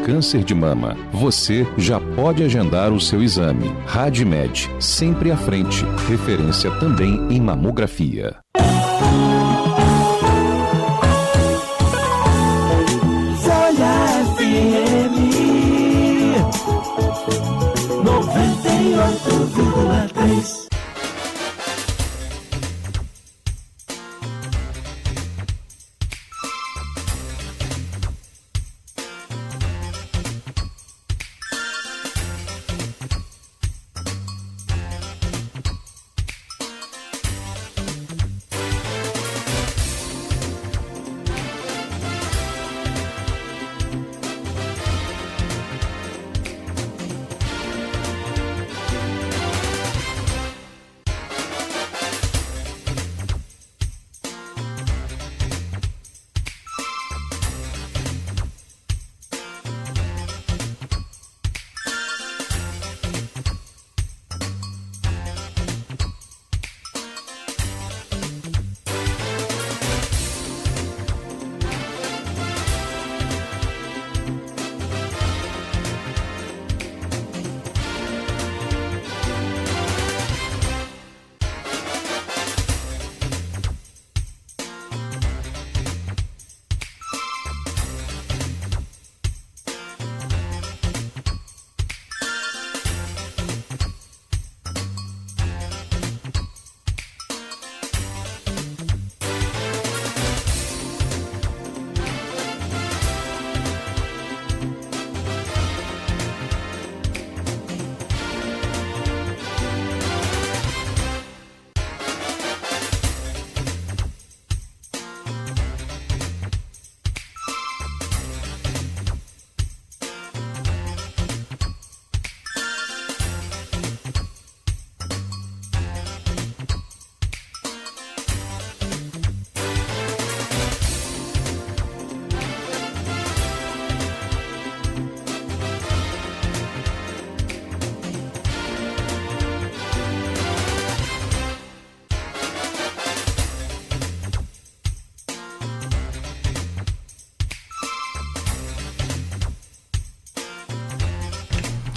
câncer de mama. Você já pode agendar o seu exame. RadMed, sempre à frente. Referência também em mamografia. Folha FM 98,3.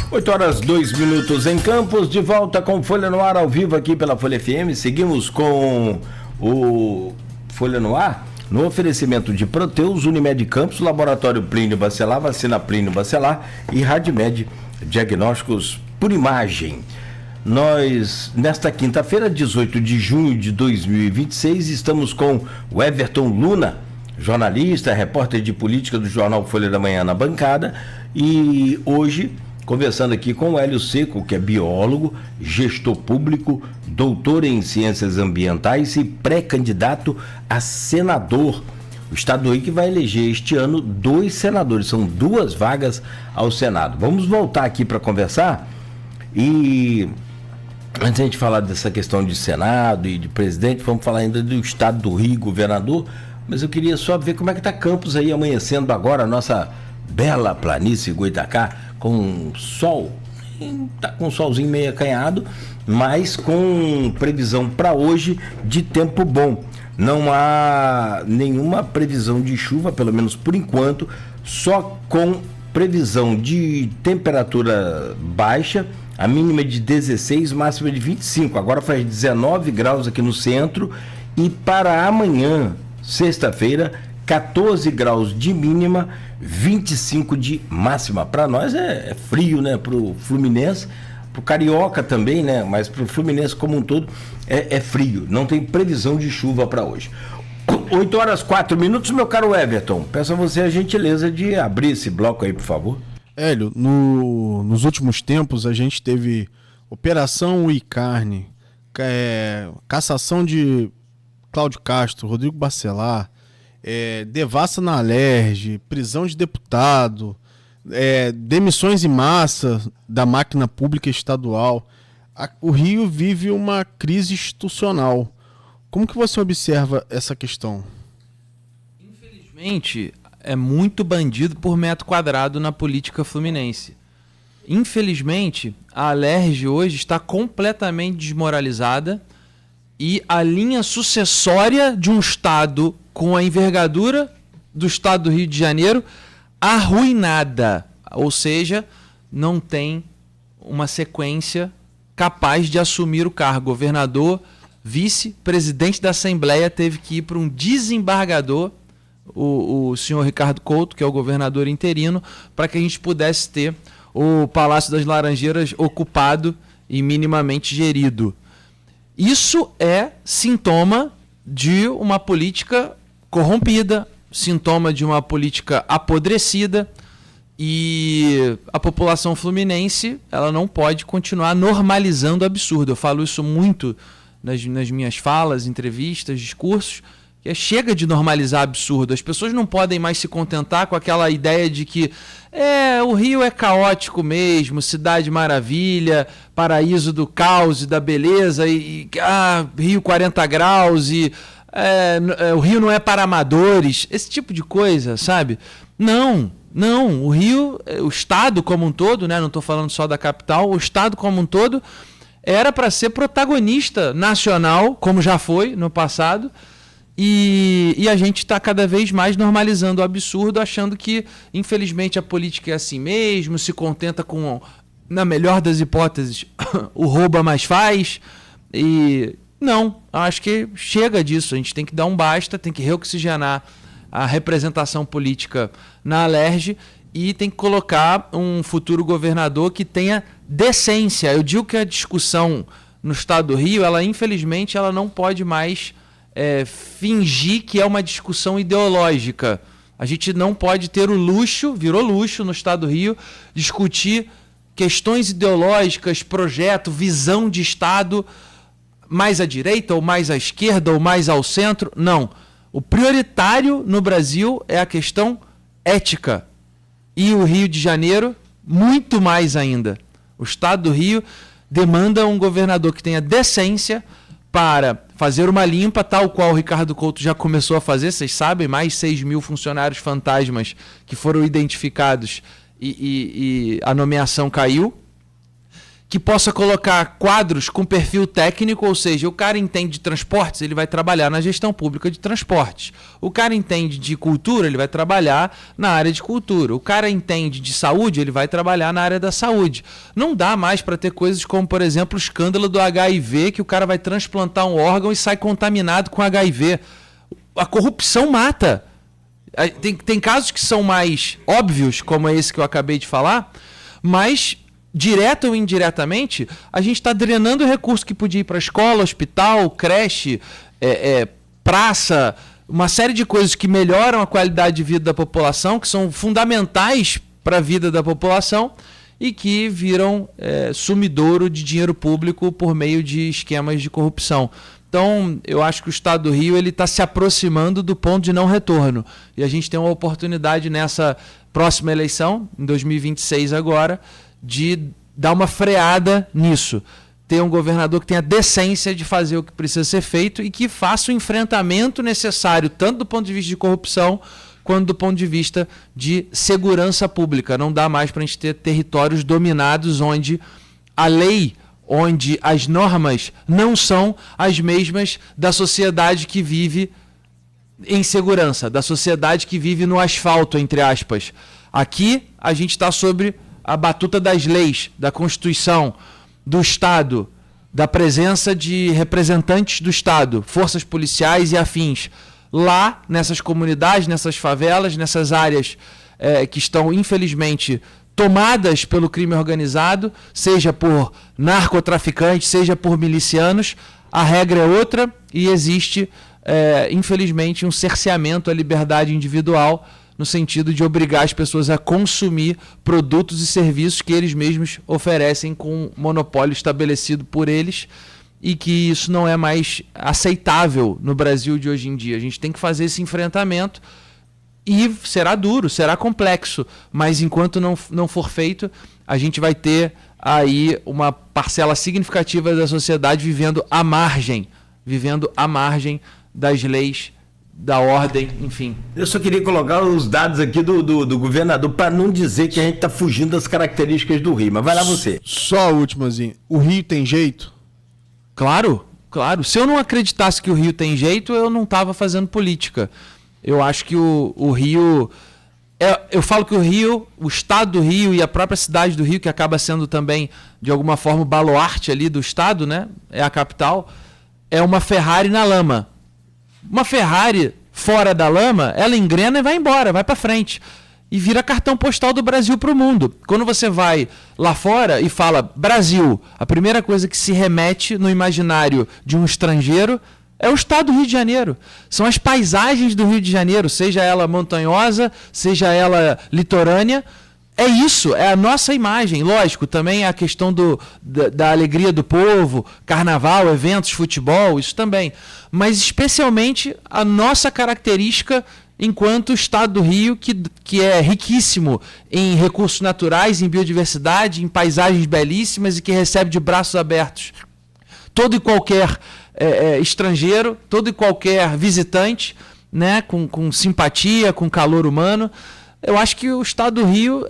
Oito horas, 2 em Campos, de volta com Folha no Ar, ao vivo aqui pela Folha FM. Seguimos com o Folha no Ar, no oferecimento de Proteus, Unimed Campos, Laboratório Plínio Bacelar, Vacina Plínio Bacelar e RadMed, diagnósticos por imagem. Nós, nesta quinta-feira, 18 de junho de 2026, estamos com o Everton Luna, jornalista, repórter de política do jornal Folha da Manhã na bancada, e hoje conversando aqui com o Hélio Seco, que é biólogo, gestor público, doutor em ciências ambientais e pré-candidato a senador. O estado do Rio que vai eleger este ano 2 senadores, são 2 vagas ao Senado. Vamos voltar aqui para conversar e antes de a gente falar dessa questão de Senado e de presidente, vamos falar ainda do estado do Rio, governador, mas eu queria só ver como é que está Campos aí amanhecendo agora, a nossa bela planície Goitacá, com sol, tá com um solzinho meio acanhado, mas com previsão para hoje de tempo bom. Não há nenhuma previsão de chuva, pelo menos por enquanto, só com previsão de temperatura baixa, a mínima de 16, máxima de 25. Agora faz 19 graus aqui no centro e para amanhã, sexta-feira, 14 graus de mínima, 25 de máxima. Para nós é frio, né? Para o Fluminense, para o Carioca também, né? Mas para o Fluminense como um todo é frio. Não tem previsão de chuva para hoje. 8 horas 4 minutos, meu caro Everton. Peço a você a gentileza de abrir esse bloco aí, por favor. Hélio, nos últimos tempos a gente teve Operação Uicarne, cassação de Cláudio Castro, Rodrigo Bacelar, devassa na Alerj, prisão de deputado, demissões em massa da máquina pública estadual. O Rio vive uma crise institucional. Como que você observa essa questão? Infelizmente, é muito bandido por metro quadrado na política fluminense. Infelizmente, a Alerj hoje está completamente desmoralizada e a linha sucessória de um estado com a envergadura do estado do Rio de Janeiro arruinada, ou seja, não tem uma sequência capaz de assumir o cargo. Governador, vice, presidente da Assembleia teve que ir para um desembargador, o senhor Ricardo Couto, que é o governador interino, para que a gente pudesse ter o Palácio das Laranjeiras ocupado e minimamente gerido. Isso é sintoma de uma política corrompida, sintoma de uma política apodrecida, e a população fluminense ela não pode continuar normalizando o absurdo. Eu falo isso muito nas minhas falas, entrevistas, discursos, que chega de normalizar absurdo. As pessoas não podem mais se contentar com aquela ideia de que o Rio é caótico mesmo, cidade maravilha, paraíso do caos e da beleza, Rio 40 graus, o Rio não é para amadores, esse tipo de coisa, sabe? Não, o Rio, o estado como um todo, né? Não estou falando só da capital, o estado como um todo era para ser protagonista nacional, como já foi no passado, e a gente está cada vez mais normalizando o absurdo, achando que, infelizmente, a política é assim mesmo, se contenta com, na melhor das hipóteses, o rouba mais faz, e não, acho que chega disso, a gente tem que dar um basta, tem que reoxigenar a representação política na Alerj e tem que colocar um futuro governador que tenha decência. Eu digo que a discussão no estado do Rio, ela infelizmente ela não pode mais fingir que é uma discussão ideológica. A gente não pode ter o luxo, virou luxo no estado do Rio, discutir questões ideológicas, projeto, visão de estado mais à direita ou mais à esquerda ou mais ao centro. Não. O prioritário no Brasil é a questão ética. E o Rio de Janeiro, muito mais ainda. O estado do Rio demanda um governador que tenha decência para fazer uma limpa, tal qual o Ricardo Couto já começou a fazer. Vocês sabem, mais 6 mil funcionários fantasmas que foram identificados e a nomeação caiu. Que possa colocar quadros com perfil técnico, ou seja, o cara entende de transportes, ele vai trabalhar na gestão pública de transportes. O cara entende de cultura, ele vai trabalhar na área de cultura. O cara entende de saúde, ele vai trabalhar na área da saúde. Não dá mais para ter coisas como, por exemplo, o escândalo do HIV, que o cara vai transplantar um órgão e sai contaminado com HIV. A corrupção mata. Tem casos que são mais óbvios, como esse que eu acabei de falar, mas direta ou indiretamente, a gente está drenando o recurso que podia ir para escola, hospital, creche, praça, uma série de coisas que melhoram a qualidade de vida da população, que são fundamentais para a vida da população e que viram sumidouro de dinheiro público por meio de esquemas de corrupção. Então, eu acho que o estado do Rio está se aproximando do ponto de não retorno. E a gente tem uma oportunidade nessa próxima eleição, em 2026 agora, de dar uma freada nisso. Ter um governador que tenha decência de fazer o que precisa ser feito e que faça o enfrentamento necessário, tanto do ponto de vista de corrupção, quanto do ponto de vista de segurança pública. Não dá mais para a gente ter territórios dominados onde a lei, onde as normas não são as mesmas da sociedade que vive em segurança, da sociedade que vive no asfalto, entre aspas. Aqui a gente está sobre a batuta das leis, da Constituição, do Estado, da presença de representantes do Estado, forças policiais e afins. Lá, nessas comunidades, nessas favelas, nessas áreas que estão, infelizmente, tomadas pelo crime organizado, seja por narcotraficantes, seja por milicianos, a regra é outra e existe, infelizmente, um cerceamento à liberdade individual no sentido de obrigar as pessoas a consumir produtos e serviços que eles mesmos oferecem com monopólio estabelecido por eles e que isso não é mais aceitável no Brasil de hoje em dia. A gente tem que fazer esse enfrentamento e será duro, será complexo, mas enquanto não for feito, a gente vai ter aí uma parcela significativa da sociedade vivendo à margem das leis, da ordem, enfim. Eu só queria colocar os dados aqui do governador para não dizer que a gente está fugindo das características do Rio, mas vai lá você. Só a últimazinha. O Rio tem jeito? Claro. Se eu não acreditasse que o Rio tem jeito, eu não estava fazendo política. Eu acho que o Rio Eu falo que o Rio, o estado do Rio e a própria cidade do Rio, que acaba sendo também, de alguma forma, o baluarte ali do estado, né? É a capital, é uma Ferrari na lama. Uma Ferrari fora da lama, ela engrena e vai embora, vai para frente. E vira cartão postal do Brasil para o mundo. Quando você vai lá fora e fala Brasil, a primeira coisa que se remete no imaginário de um estrangeiro é o estado do Rio de Janeiro. São as paisagens do Rio de Janeiro, seja ela montanhosa, seja ela litorânea. É isso, é a nossa imagem. Lógico, também é a questão da alegria do povo, carnaval, eventos, futebol, isso também. Mas especialmente a nossa característica enquanto estado do Rio, que é riquíssimo em recursos naturais, em biodiversidade, em paisagens belíssimas e que recebe de braços abertos todo e qualquer estrangeiro, todo e qualquer visitante, né, com simpatia, com calor humano. Eu acho que o estado do Rio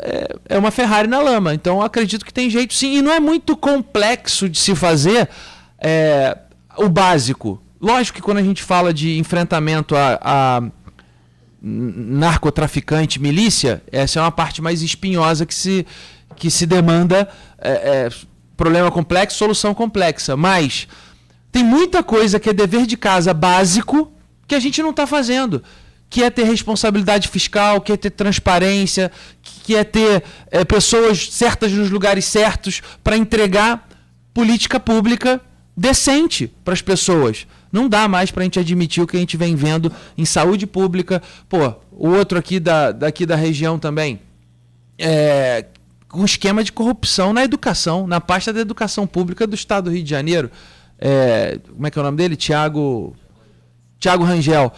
é uma Ferrari na lama. Então, eu acredito que tem jeito sim. E não é muito complexo de se fazer o básico. Lógico que quando a gente fala de enfrentamento a narcotraficante, milícia, essa é uma parte mais espinhosa que se demanda problema complexo, solução complexa. Mas tem muita coisa que é dever de casa básico que a gente não está fazendo. Que é ter responsabilidade fiscal, que é ter transparência, que é ter pessoas certas nos lugares certos para entregar política pública decente para as pessoas. Não dá mais para a gente admitir o que a gente vem vendo em saúde pública. Pô, o outro aqui daqui da região também, um esquema de corrupção na educação, na pasta da educação pública do estado do Rio de Janeiro. Como é que é o nome dele? Tiago Rangel.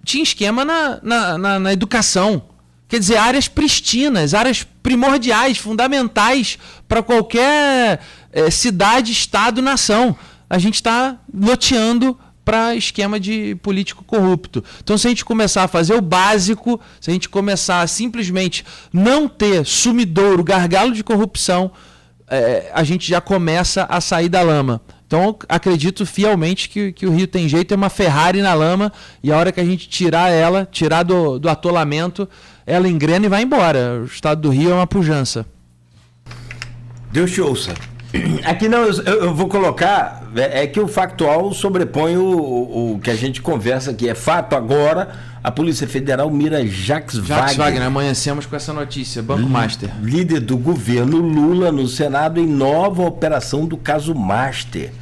Tinha esquema na educação. Quer dizer, áreas pristinas, áreas primordiais, fundamentais para qualquer cidade, estado, nação. A gente está loteando para esquema de político corrupto. Então, se a gente começar a fazer o básico, se a gente começar a simplesmente não ter sumidouro, gargalo de corrupção, a gente já começa a sair da lama. Então, acredito fielmente que o Rio tem jeito, é uma Ferrari na lama, e a hora que a gente tirar do atolamento, ela engrena e vai embora. O estado do Rio é uma pujança. Deus te ouça. Aqui não, eu vou colocar, que o factual sobrepõe o que a gente conversa aqui. É fato agora, a Polícia Federal mira Jacques Wagner. Amanhecemos com essa notícia, Banco Master. Líder do governo Lula no Senado em nova operação do caso Master.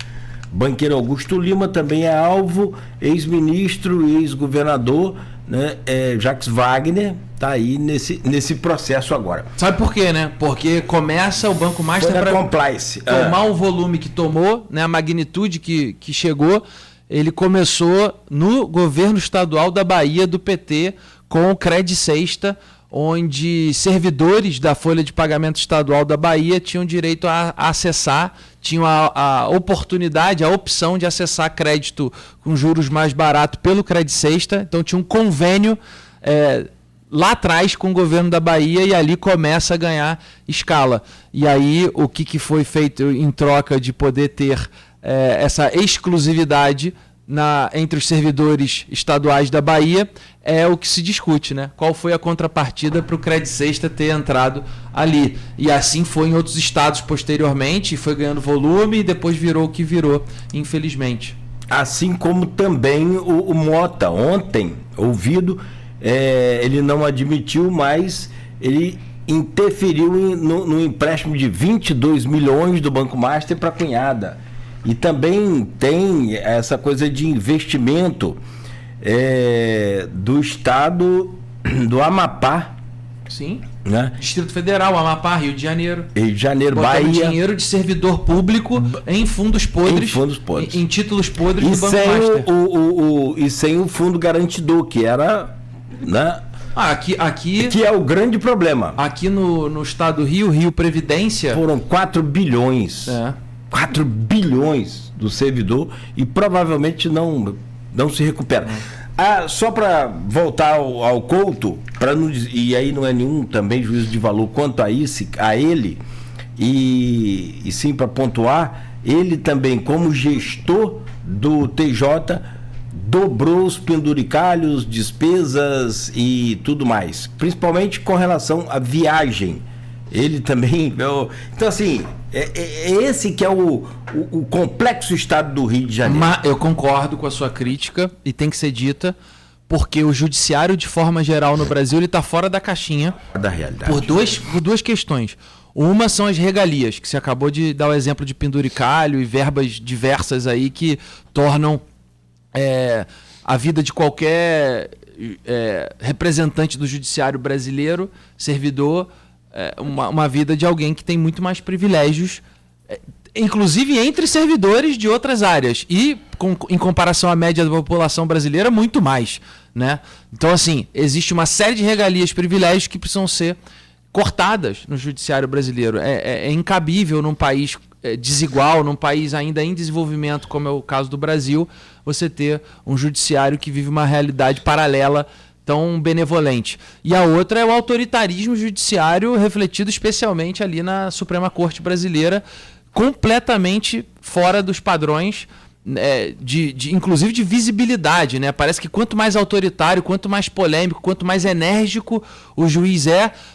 Banqueiro Augusto Lima também é alvo, ex-ministro e ex-governador, né? Jacques Wagner está aí nesse processo agora. Sabe por quê, né? Porque começa o Banco Master para tomar o volume que tomou, né? A magnitude que chegou. Ele começou no governo estadual da Bahia, do PT, com o Cred Sexta, onde servidores da Folha de Pagamento Estadual da Bahia tinham direito a acessar, tinham a oportunidade, a opção de acessar crédito com juros mais baratos pelo Cred Sexta. Então tinha um convênio lá atrás com o governo da Bahia, e ali começa a ganhar escala. E aí o que foi feito em troca de poder ter essa exclusividade entre os servidores estaduais da Bahia é o que se discute, né? Qual foi a contrapartida para o Cred Sexta ter entrado ali? E assim foi em outros estados posteriormente, foi ganhando volume e depois virou o que virou, infelizmente. Assim como também o Mota, ontem, ouvido, ele não admitiu, mas ele interferiu no empréstimo de 22 milhões do Banco Master para a cunhada. E também tem essa coisa de investimento do estado do Amapá. Sim. Né? Distrito Federal, Amapá, Rio de Janeiro. Rio de Janeiro, Bahia. Dinheiro de servidor público em fundos podres. Em títulos podres do Banco Master. E sem o fundo garantidor, que era... Né? Aqui que é o grande problema. Aqui no estado do Rio Previdência... Foram 4 bilhões. 4 bilhões do servidor e provavelmente não se recupera. Só para voltar ao Couto, e aí não é nenhum também juízo de valor quanto a ele, e sim para pontuar, ele também como gestor do TJ dobrou os penduricalhos, despesas e tudo mais, principalmente com relação à viagem. Ele também... Então, assim, é esse que é o complexo estado do Rio de Janeiro. Mas eu concordo com a sua crítica e tem que ser dita, porque o judiciário, de forma geral, no Brasil, ele está fora da caixinha. Da realidade. Por duas questões. Uma são as regalias, que você acabou de dar o exemplo de penduricalho e verbas diversas aí que tornam a vida de qualquer representante do judiciário brasileiro, servidor, uma vida de alguém que tem muito mais privilégios, inclusive entre servidores de outras áreas e, em comparação à média da população brasileira, muito mais, né? Então, assim, existe uma série de regalias e privilégios que precisam ser cortadas no judiciário brasileiro. É incabível num país desigual, num país ainda em desenvolvimento, como é o caso do Brasil, você ter um judiciário que vive uma realidade paralela tão benevolente. E a outra é o autoritarismo judiciário refletido especialmente ali na Suprema Corte Brasileira, completamente fora dos padrões, inclusive de visibilidade, né? Parece que quanto mais autoritário, quanto mais polêmico, quanto mais enérgico o juiz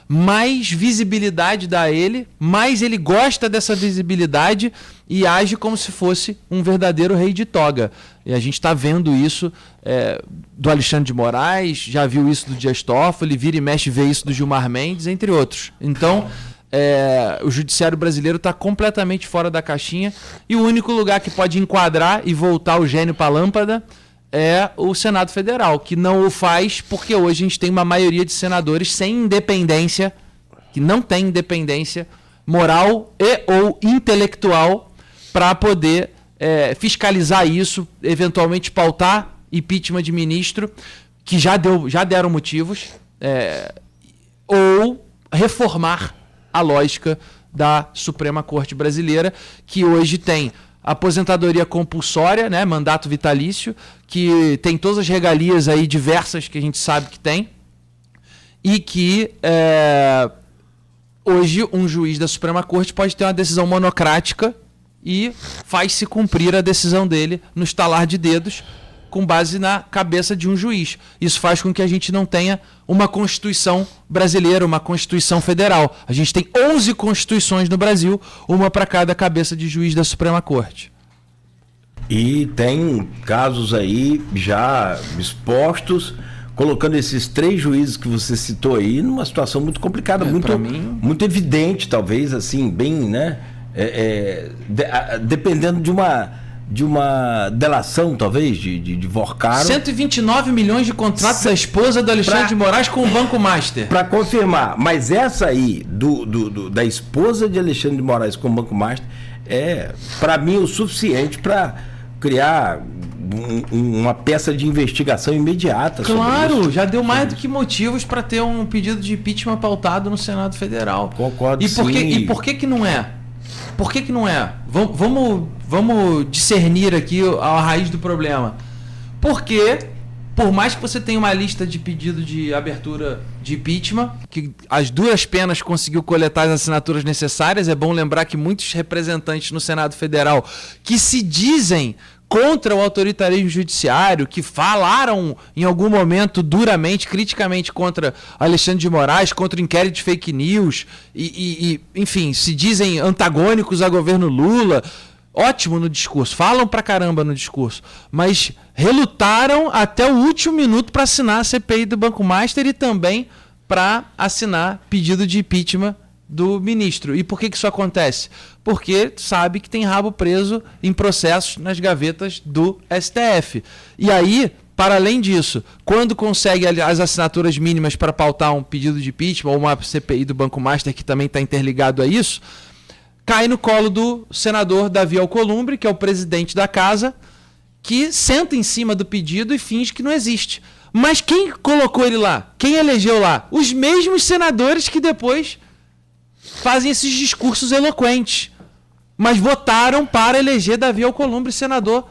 mais visibilidade dá a ele, mais ele gosta dessa visibilidade e age como se fosse um verdadeiro rei de toga. E a gente está vendo isso do Alexandre de Moraes, já viu isso do Dias Toffoli, vira e mexe vê isso do Gilmar Mendes, entre outros. Então, o judiciário brasileiro está completamente fora da caixinha e o único lugar que pode enquadrar e voltar o gênio para a lâmpada é o Senado Federal, que não o faz porque hoje a gente tem uma maioria de senadores sem independência, que não tem independência moral e ou intelectual para poder fiscalizar isso, eventualmente pautar impeachment de ministro, que já deram motivos, ou reformar a lógica da Suprema Corte Brasileira, que hoje tem aposentadoria compulsória, né, mandato vitalício, que tem todas as regalias aí diversas que a gente sabe que tem, e que hoje um juiz da Suprema Corte pode ter uma decisão monocrática e faz-se cumprir a decisão dele no estalar de dedos, com base na cabeça de um juiz. Isso faz com que a gente não tenha uma Constituição brasileira, uma Constituição federal. A gente tem 11 Constituições no Brasil, uma para cada cabeça de juiz da Suprema Corte. E tem casos aí já expostos, colocando esses 3 juízes que você citou aí numa situação muito complicada, muito evidente, talvez, assim, bem, né? Dependendo de uma delação, talvez, de Vorcaro. 129 milhões de contratos da esposa do Alexandre de Moraes com o Banco Master. Para confirmar, mas essa aí, da esposa de Alexandre de Moraes com o Banco Master, para mim, o suficiente para criar uma peça de investigação imediata. Claro, já deu mais do que motivos para ter um pedido de impeachment pautado no Senado Federal. Concordo, e por que não é? Por que não é? Vamos discernir aqui a raiz do problema. Porque, por mais que você tenha uma lista de pedido de abertura de impeachment, que as duras penas conseguiu coletar as assinaturas necessárias, é bom lembrar que muitos representantes no Senado Federal que se dizem contra o autoritarismo judiciário, que falaram em algum momento duramente, criticamente contra Alexandre de Moraes, contra o inquérito de fake news, enfim, se dizem antagônicos ao governo Lula, ótimo no discurso, falam pra caramba no discurso, mas relutaram até o último minuto para assinar a CPI do Banco Master e também para assinar pedido de impeachment do ministro. E por que isso acontece? Porque sabe que tem rabo preso em processos nas gavetas do STF. E aí, para além disso, quando consegue as assinaturas mínimas para pautar um pedido de impeachment ou uma CPI do Banco Master, que também está interligado a isso, cai no colo do senador Davi Alcolumbre, que é o presidente da casa, que senta em cima do pedido e finge que não existe. Mas quem colocou ele lá? Quem elegeu lá? Os mesmos senadores que depois fazem esses discursos eloquentes, mas votaram para eleger Davi Alcolumbre senador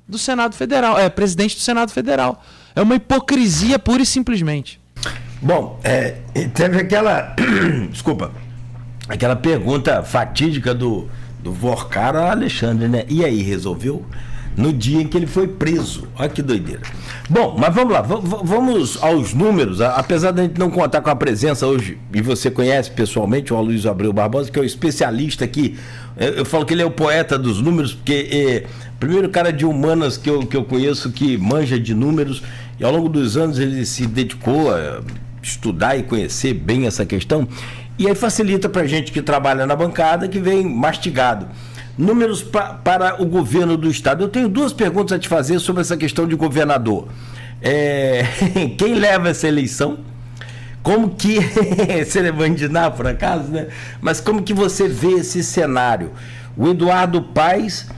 do Senado Federal, presidente do Senado Federal. É uma hipocrisia pura e simplesmente. Bom, teve aquela desculpa, aquela pergunta fatídica do Vorcaro a Alexandre, né? E aí, resolveu? no dia em que ele foi preso. Olha que doideira. Bom, mas vamos lá, vamos aos números. Apesar da gente não contar com a presença hoje, e você conhece pessoalmente o Aloysio Abreu Barbosa, que é o especialista aqui. Eu falo que ele é o poeta dos números, porque primeiro cara de humanas que eu conheço que manja de números, e ao longo dos anos ele se dedicou a estudar e conhecer bem essa questão, e aí facilita para a gente que trabalha na bancada, que vem mastigado. Números para o governo do estado. Eu tenho 2 perguntas a te fazer sobre essa questão de governador. Quem leva essa eleição? Como que... Você é bandinar, por acaso, né? Mas como que você vê esse cenário? O Eduardo Paes,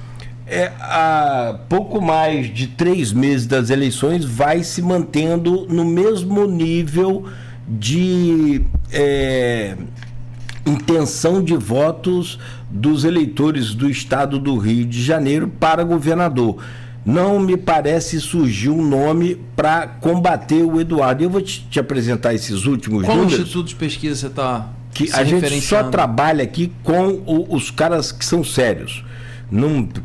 há pouco mais de 3 meses das eleições, vai se mantendo no mesmo nível de intenção de votos dos eleitores do estado do Rio de Janeiro para governador. Não me parece surgir um nome para combater o Eduardo. Eu vou te apresentar esses últimos números. Qual instituto de pesquisa você está que a gente só trabalha aqui com os caras que são sérios.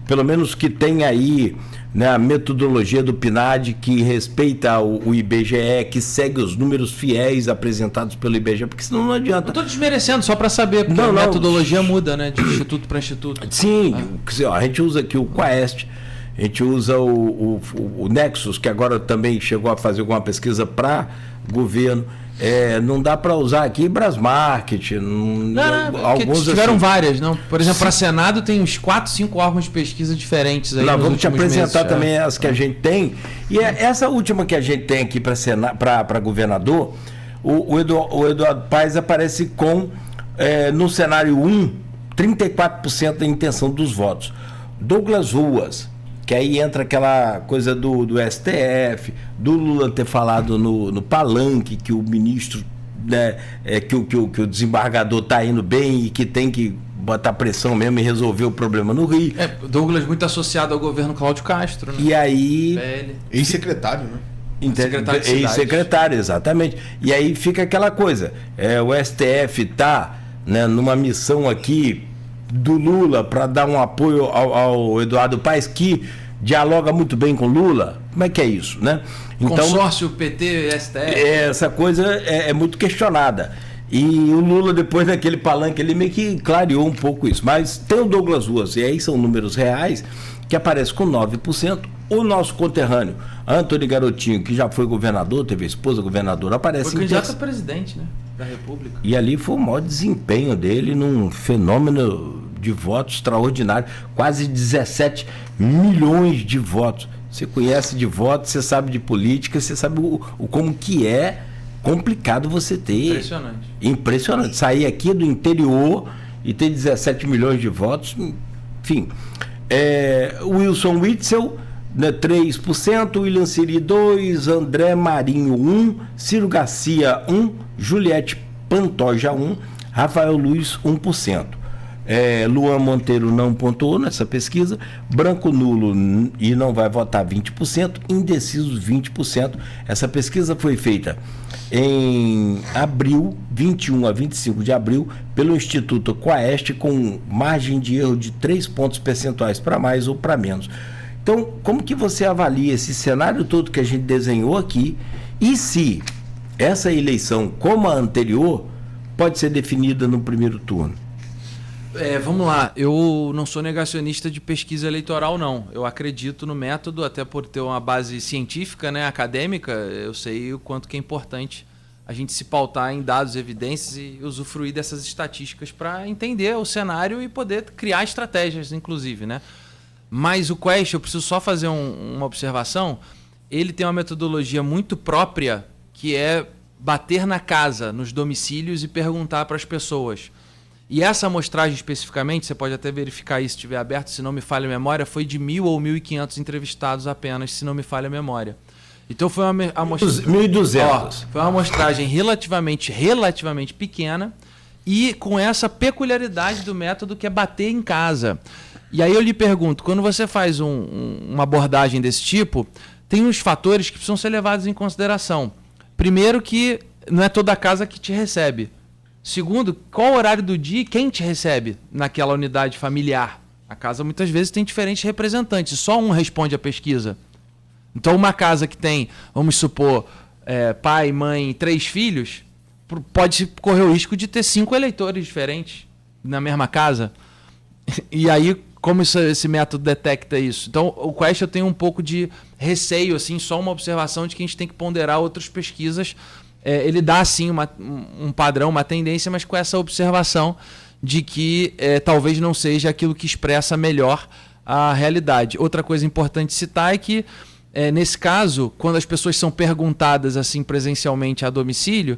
Pelo menos que tem aí, né, a metodologia do PNAD, que respeita o IBGE, que segue os números fiéis apresentados pelo IBGE, porque senão não adianta. Não estou desmerecendo, só para saber, porque a metodologia muda, né, de instituto para instituto. Sim, a gente usa aqui o Quaest, a gente usa o Nexus, que agora também chegou a fazer alguma pesquisa para governo. Não dá para usar aqui Brasmarket. Alguns tiveram assim, várias, não? Por exemplo, para Senado tem uns 4, 5 órgãos de pesquisa diferentes aí. Nós vamos te apresentar também as que a gente tem. E essa última que a gente tem aqui para governador, o Eduardo Paes aparece com, no cenário 1, 34% da intenção dos votos. Douglas Ruas, que aí entra aquela coisa do STF, do Lula ter falado no palanque que o ministro, né, que o desembargador está indo bem e que tem que botar pressão mesmo e resolver o problema no Rio. Douglas muito associado ao governo Cláudio Castro, né? E aí... Ex-secretário, né? Ex-secretário, exatamente. E aí fica aquela coisa, o STF está, né, numa missão aqui do Lula para dar um apoio ao Eduardo Paes, que dialoga muito bem com Lula. Como é que é isso, né? Então, consórcio PT, STF. Essa coisa é muito questionada. E o Lula, depois daquele palanque, ele meio que clareou um pouco isso. Mas tem o Douglas Ruas, e aí são números reais, que aparece com 9%. O nosso conterrâneo, Antony Garotinho, que já foi governador, teve esposa governadora, aparece... Foi candidato a presidente, né, da República. E ali foi o maior desempenho dele num fenômeno de votos extraordinário, quase 17 milhões de votos. Você conhece de votos, você sabe de política, você sabe como que é complicado você ter... Impressionante. Sair aqui do interior e ter 17 milhões de votos, enfim. Wilson Witzel, né, 3%, William Siri 2%, André Marinho 1%, Ciro Garcia 1%, Juliette Pantoja 1%, Rafael Luiz 1%. Luan Monteiro não pontuou nessa pesquisa, branco nulo e não vai votar 20%, indecisos 20%. Essa pesquisa foi feita em abril, 21 a 25 de abril, pelo Instituto Quaest, com margem de erro de 3 pontos percentuais para mais ou para menos. Então, como que você avalia esse cenário todo que a gente desenhou aqui, e se essa eleição, como a anterior, pode ser definida no primeiro turno? Vamos lá, eu não sou negacionista de pesquisa eleitoral, não. Eu acredito no método, até por ter uma base científica, né, acadêmica. Eu sei o quanto que é importante a gente se pautar em dados, evidências e usufruir dessas estatísticas para entender o cenário e poder criar estratégias, inclusive, né? Mas o Quest, eu preciso só fazer uma observação, ele tem uma metodologia muito própria, que é bater na casa, nos domicílios e perguntar para as pessoas. E essa amostragem especificamente, você pode até verificar isso se estiver aberto, se não me falha a memória, foi de 1.000 ou 1.500 entrevistados apenas, se não me falha a memória. Então foi uma amostragem... 1.200. Foi uma amostragem relativamente pequena e com essa peculiaridade do método que é bater em casa. E aí eu lhe pergunto, quando você faz uma abordagem desse tipo, tem uns fatores que precisam ser levados em consideração. Primeiro, que não é toda casa que te recebe. Segundo, qual o horário do dia e quem te recebe naquela unidade familiar, A casa muitas vezes tem diferentes representantes, só um responde à pesquisa. Então uma casa que tem, vamos supor, pai, mãe, 3 filhos, pode correr o risco de ter 5 eleitores diferentes na mesma casa. E aí, como esse método detecta isso? Então, o Quest eu tenho um pouco de receio, assim, só uma observação de que a gente tem que ponderar outras pesquisas. Ele dá, sim, um padrão, uma tendência, mas com essa observação de que talvez não seja aquilo que expressa melhor a realidade. Outra coisa importante citar é que, nesse caso, quando as pessoas são perguntadas assim presencialmente a domicílio,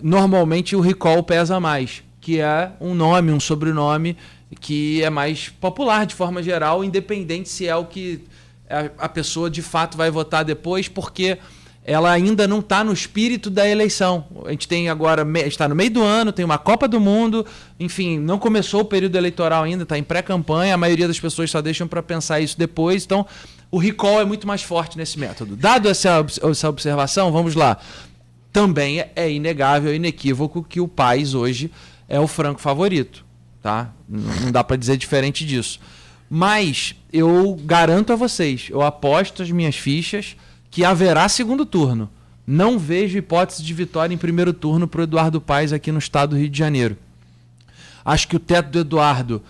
normalmente o recall pesa mais, que é um nome, um sobrenome que é mais popular de forma geral, independente se é o que a pessoa de fato vai votar depois, porque ela ainda não está no espírito da eleição. A gente tem agora, está no meio do ano, tem uma Copa do Mundo, enfim, não começou o período eleitoral ainda, está em pré-campanha, a maioria das pessoas só deixam para pensar isso depois, então o recall é muito mais forte nesse método. Dado essa observação, vamos lá. Também é inegável, inequívoco que o Paes hoje é o franco favorito. Tá? Não dá para dizer diferente disso. Mas eu garanto a vocês, eu aposto as minhas fichas que haverá segundo turno. Não vejo hipótese de vitória em primeiro turno para o Eduardo Paes aqui no estado do Rio de Janeiro. Acho que o teto do Eduardo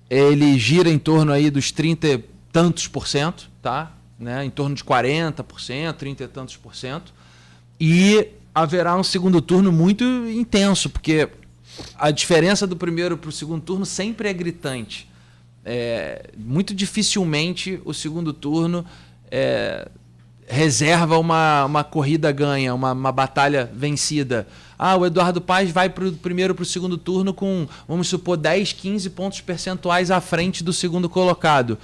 ele gira em torno aí dos 30 e tantos por cento, tá? Né? Em torno de 40%, 30 e tantos por cento. E haverá um segundo turno muito intenso, porque a diferença do primeiro para o segundo turno sempre é gritante. Muito dificilmente o segundo turno reserva uma corrida ganha, uma batalha vencida. O Eduardo Paes vai primeiro para o segundo turno com, vamos supor, 10, 15 pontos percentuais à frente do segundo colocado.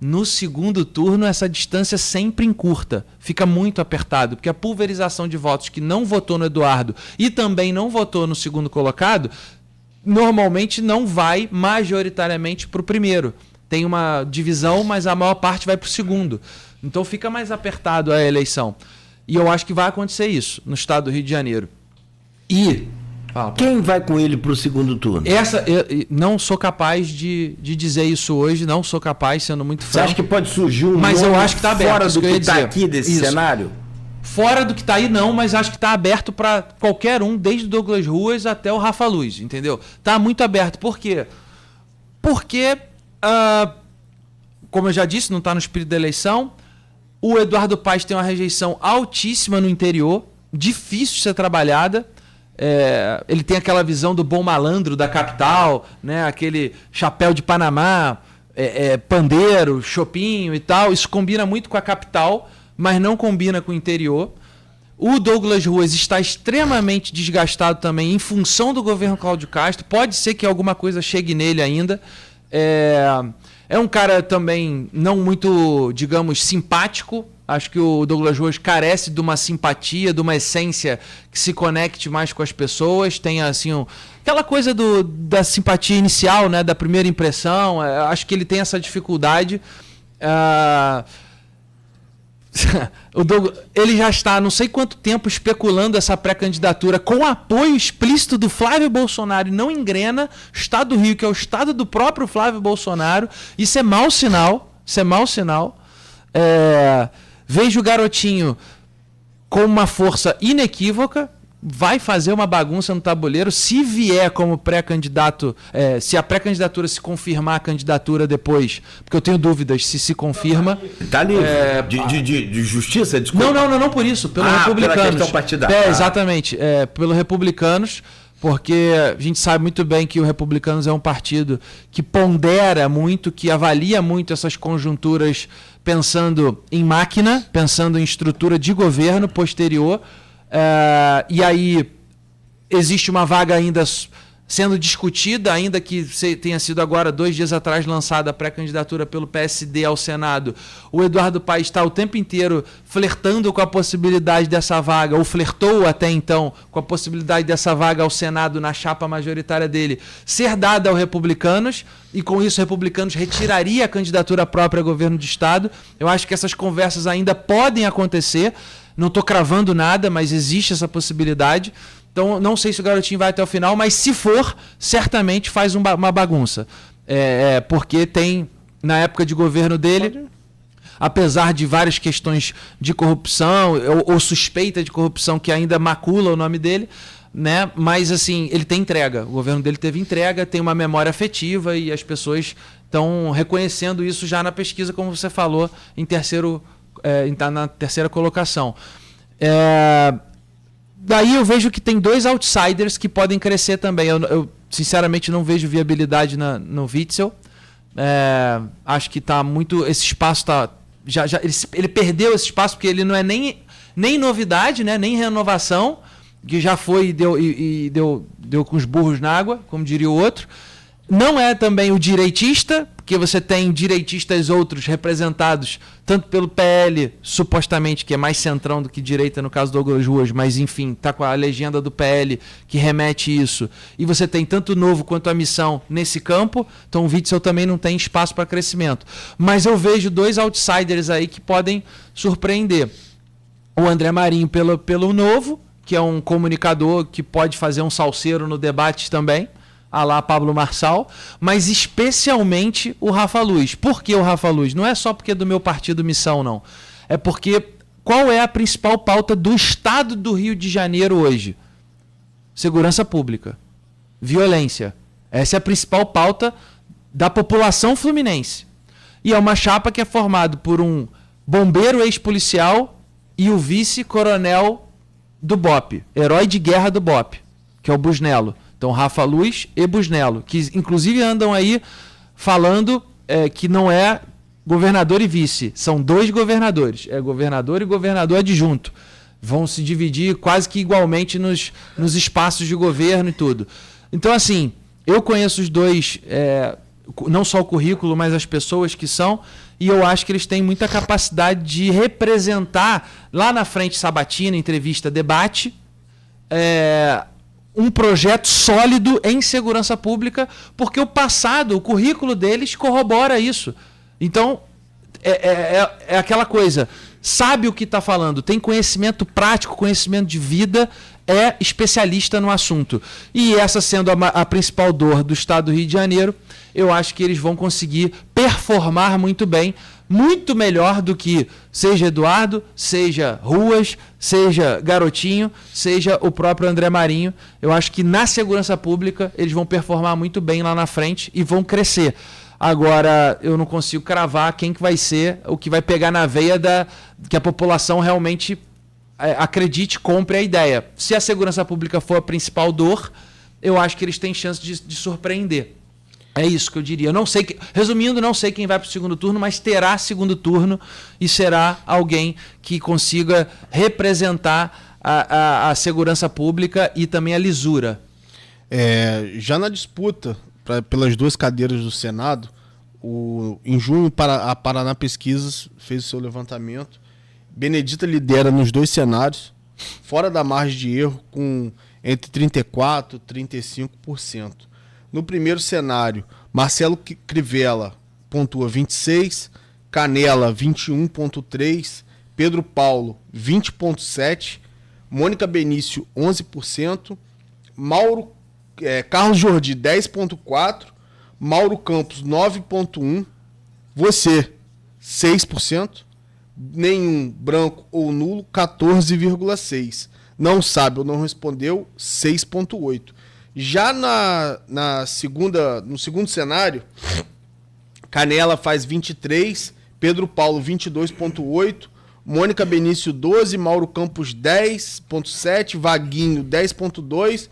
No segundo turno, essa distância sempre encurta, fica muito apertado, porque a pulverização de votos que não votou no Eduardo e também não votou no segundo colocado, normalmente não vai majoritariamente para o primeiro. Tem uma divisão, mas a maior parte vai para o segundo. Então fica mais apertado a eleição. E eu acho que vai acontecer isso no estado do Rio de Janeiro. E quem vai com ele para o segundo turno? Eu não sou capaz de dizer isso hoje, não sou capaz, sendo muito franco. Você acha que pode surgir um mas eu acho que está aberto, fora do que está aqui desse isso. cenário? Fora do que está aí não, mas acho que está aberto para qualquer um, desde o Douglas Ruas até o Rafa Luz, entendeu? Está muito aberto. Por quê? Porque, como eu já disse, não está no espírito da eleição. O Eduardo Paes tem uma rejeição altíssima no interior, difícil de ser trabalhada. Ele tem aquela visão do bom malandro da capital, né? Aquele chapéu de Panamá, pandeiro, chopinho e tal. Isso combina muito com a capital, mas não combina com o interior. O Douglas Ruas está extremamente desgastado também em função do governo Cláudio Castro. Pode ser que alguma coisa chegue nele ainda. É um cara também não muito, digamos, simpático. Acho que o Douglas Ruas carece de uma simpatia, de uma essência que se conecte mais com as pessoas. Tem assim, aquela coisa da simpatia inicial, né, da primeira impressão. Acho que ele tem essa dificuldade. Ele já está há não sei quanto tempo especulando essa pré-candidatura com apoio explícito do Flávio Bolsonaro e não engrena. Estado do Rio, que é o estado do próprio Flávio Bolsonaro. Isso é mau sinal. Vejo o garotinho com uma força inequívoca, vai fazer uma bagunça no tabuleiro. Se vier como pré-candidato, se a pré-candidatura se confirmar a candidatura depois, porque eu tenho dúvidas se confirma. Está livre de justiça? Desculpa. Não por isso, pelo Republicanos. Pela questão partidária. Exatamente, pelo Republicanos, porque a gente sabe muito bem que o Republicanos é um partido que pondera muito, que avalia muito essas conjunturas pensando em máquina, pensando em estrutura de governo posterior. E aí existe uma vaga ainda sendo discutida, ainda que tenha sido agora 2 dias atrás lançada a pré-candidatura pelo PSD ao Senado. O Eduardo Paes está o tempo inteiro flertando com a possibilidade dessa vaga, ou flertou até então com a possibilidade dessa vaga ao Senado na chapa majoritária dele ser dada aos Republicanos, e com isso os Republicanos retiraria a candidatura própria a governo de Estado. Eu acho que essas conversas ainda podem acontecer. Não estou cravando nada, mas existe essa possibilidade. Então, não sei se o garotinho vai até o final, mas se for, certamente faz uma bagunça. Porque tem, na época de governo dele, apesar de várias questões de corrupção ou suspeita de corrupção que ainda macula o nome dele, né? Mas assim, ele tem entrega. O governo dele teve entrega, tem uma memória afetiva e as pessoas estão reconhecendo isso já na pesquisa, como você falou, na terceira colocação. Daí eu vejo que tem 2 outsiders que podem crescer também. Eu sinceramente não vejo viabilidade no Witzel. Acho que tá muito. Esse espaço tá. Ele perdeu esse espaço porque ele não é nem novidade, né? Nem renovação, que já foi e deu com os burros na água, como diria o outro. Não é também o direitista, porque você tem direitistas outros representados tanto pelo PL, supostamente, que é mais centrão do que direita no caso do Douglas Ruas, mas enfim, tá com a legenda do PL que remete isso. E você tem tanto o Novo quanto a Missão nesse campo, então o Witzel também não tem espaço para crescimento. Mas eu vejo 2 outsiders aí que podem surpreender. O André Marinho pelo Novo, que é um comunicador que pode fazer um salseiro no debate também, a lá Pablo Marçal, mas especialmente o Rafa Luz. Por que o Rafa Luz? Não é só porque é do meu partido Missão, não. É porque qual é a principal pauta do Estado do Rio de Janeiro hoje? Segurança pública. Violência. Essa é a principal pauta da população fluminense. E é uma chapa que é formada por um bombeiro ex-policial e o vice-coronel do BOPE, herói de guerra do BOPE, que é o Busnello. Então, Rafa Luz e Busnello, que inclusive andam aí falando que não é governador e vice. São 2 governadores. É governador e governador adjunto. Vão se dividir quase que igualmente nos espaços de governo e tudo. Então, assim, eu conheço os 2, não só o currículo, mas as pessoas que são, e eu acho que eles têm muita capacidade de representar lá na frente Sabatina, entrevista, debate, um projeto sólido em segurança pública, porque o passado, o currículo deles corrobora isso. Então, é aquela coisa, sabe o que está falando, tem conhecimento prático, conhecimento de vida, é especialista no assunto. E essa sendo a principal dor do Estado do Rio de Janeiro, eu acho que eles vão conseguir performar muito bem, muito melhor do que seja Eduardo, seja Ruas, seja Garotinho, seja o próprio André Marinho. Eu acho que na segurança pública eles vão performar muito bem lá na frente e vão crescer. Agora, eu não consigo cravar quem que vai ser, o que vai pegar na veia que a população realmente acredite, compre a ideia. Se a segurança pública for a principal dor, eu acho que eles têm chance de surpreender. É isso que eu diria. Eu não sei, resumindo, não sei quem vai para o segundo turno, mas terá segundo turno e será alguém que consiga representar a segurança pública e também a lisura. Já na disputa pelas 2 cadeiras do Senado, em junho a Paraná Pesquisas fez o seu levantamento. Benedita lidera nos 2 cenários, fora da margem de erro, com entre 34% e 35%. No primeiro cenário, Marcelo Crivella pontua 26%, Canela 21,3%, Pedro Paulo 20,7%, Mônica Benício 11%, Carlos Jordi 10,4%, Mauro Campos 9,1%, você 6%, nenhum, branco ou nulo 14,6%, não sabe ou não respondeu 6,8%. Já no segundo cenário, Canela faz 23%, Pedro Paulo 22,8%, Mônica Benício 12%, Mauro Campos 10,7%, Vaguinho 10,2%,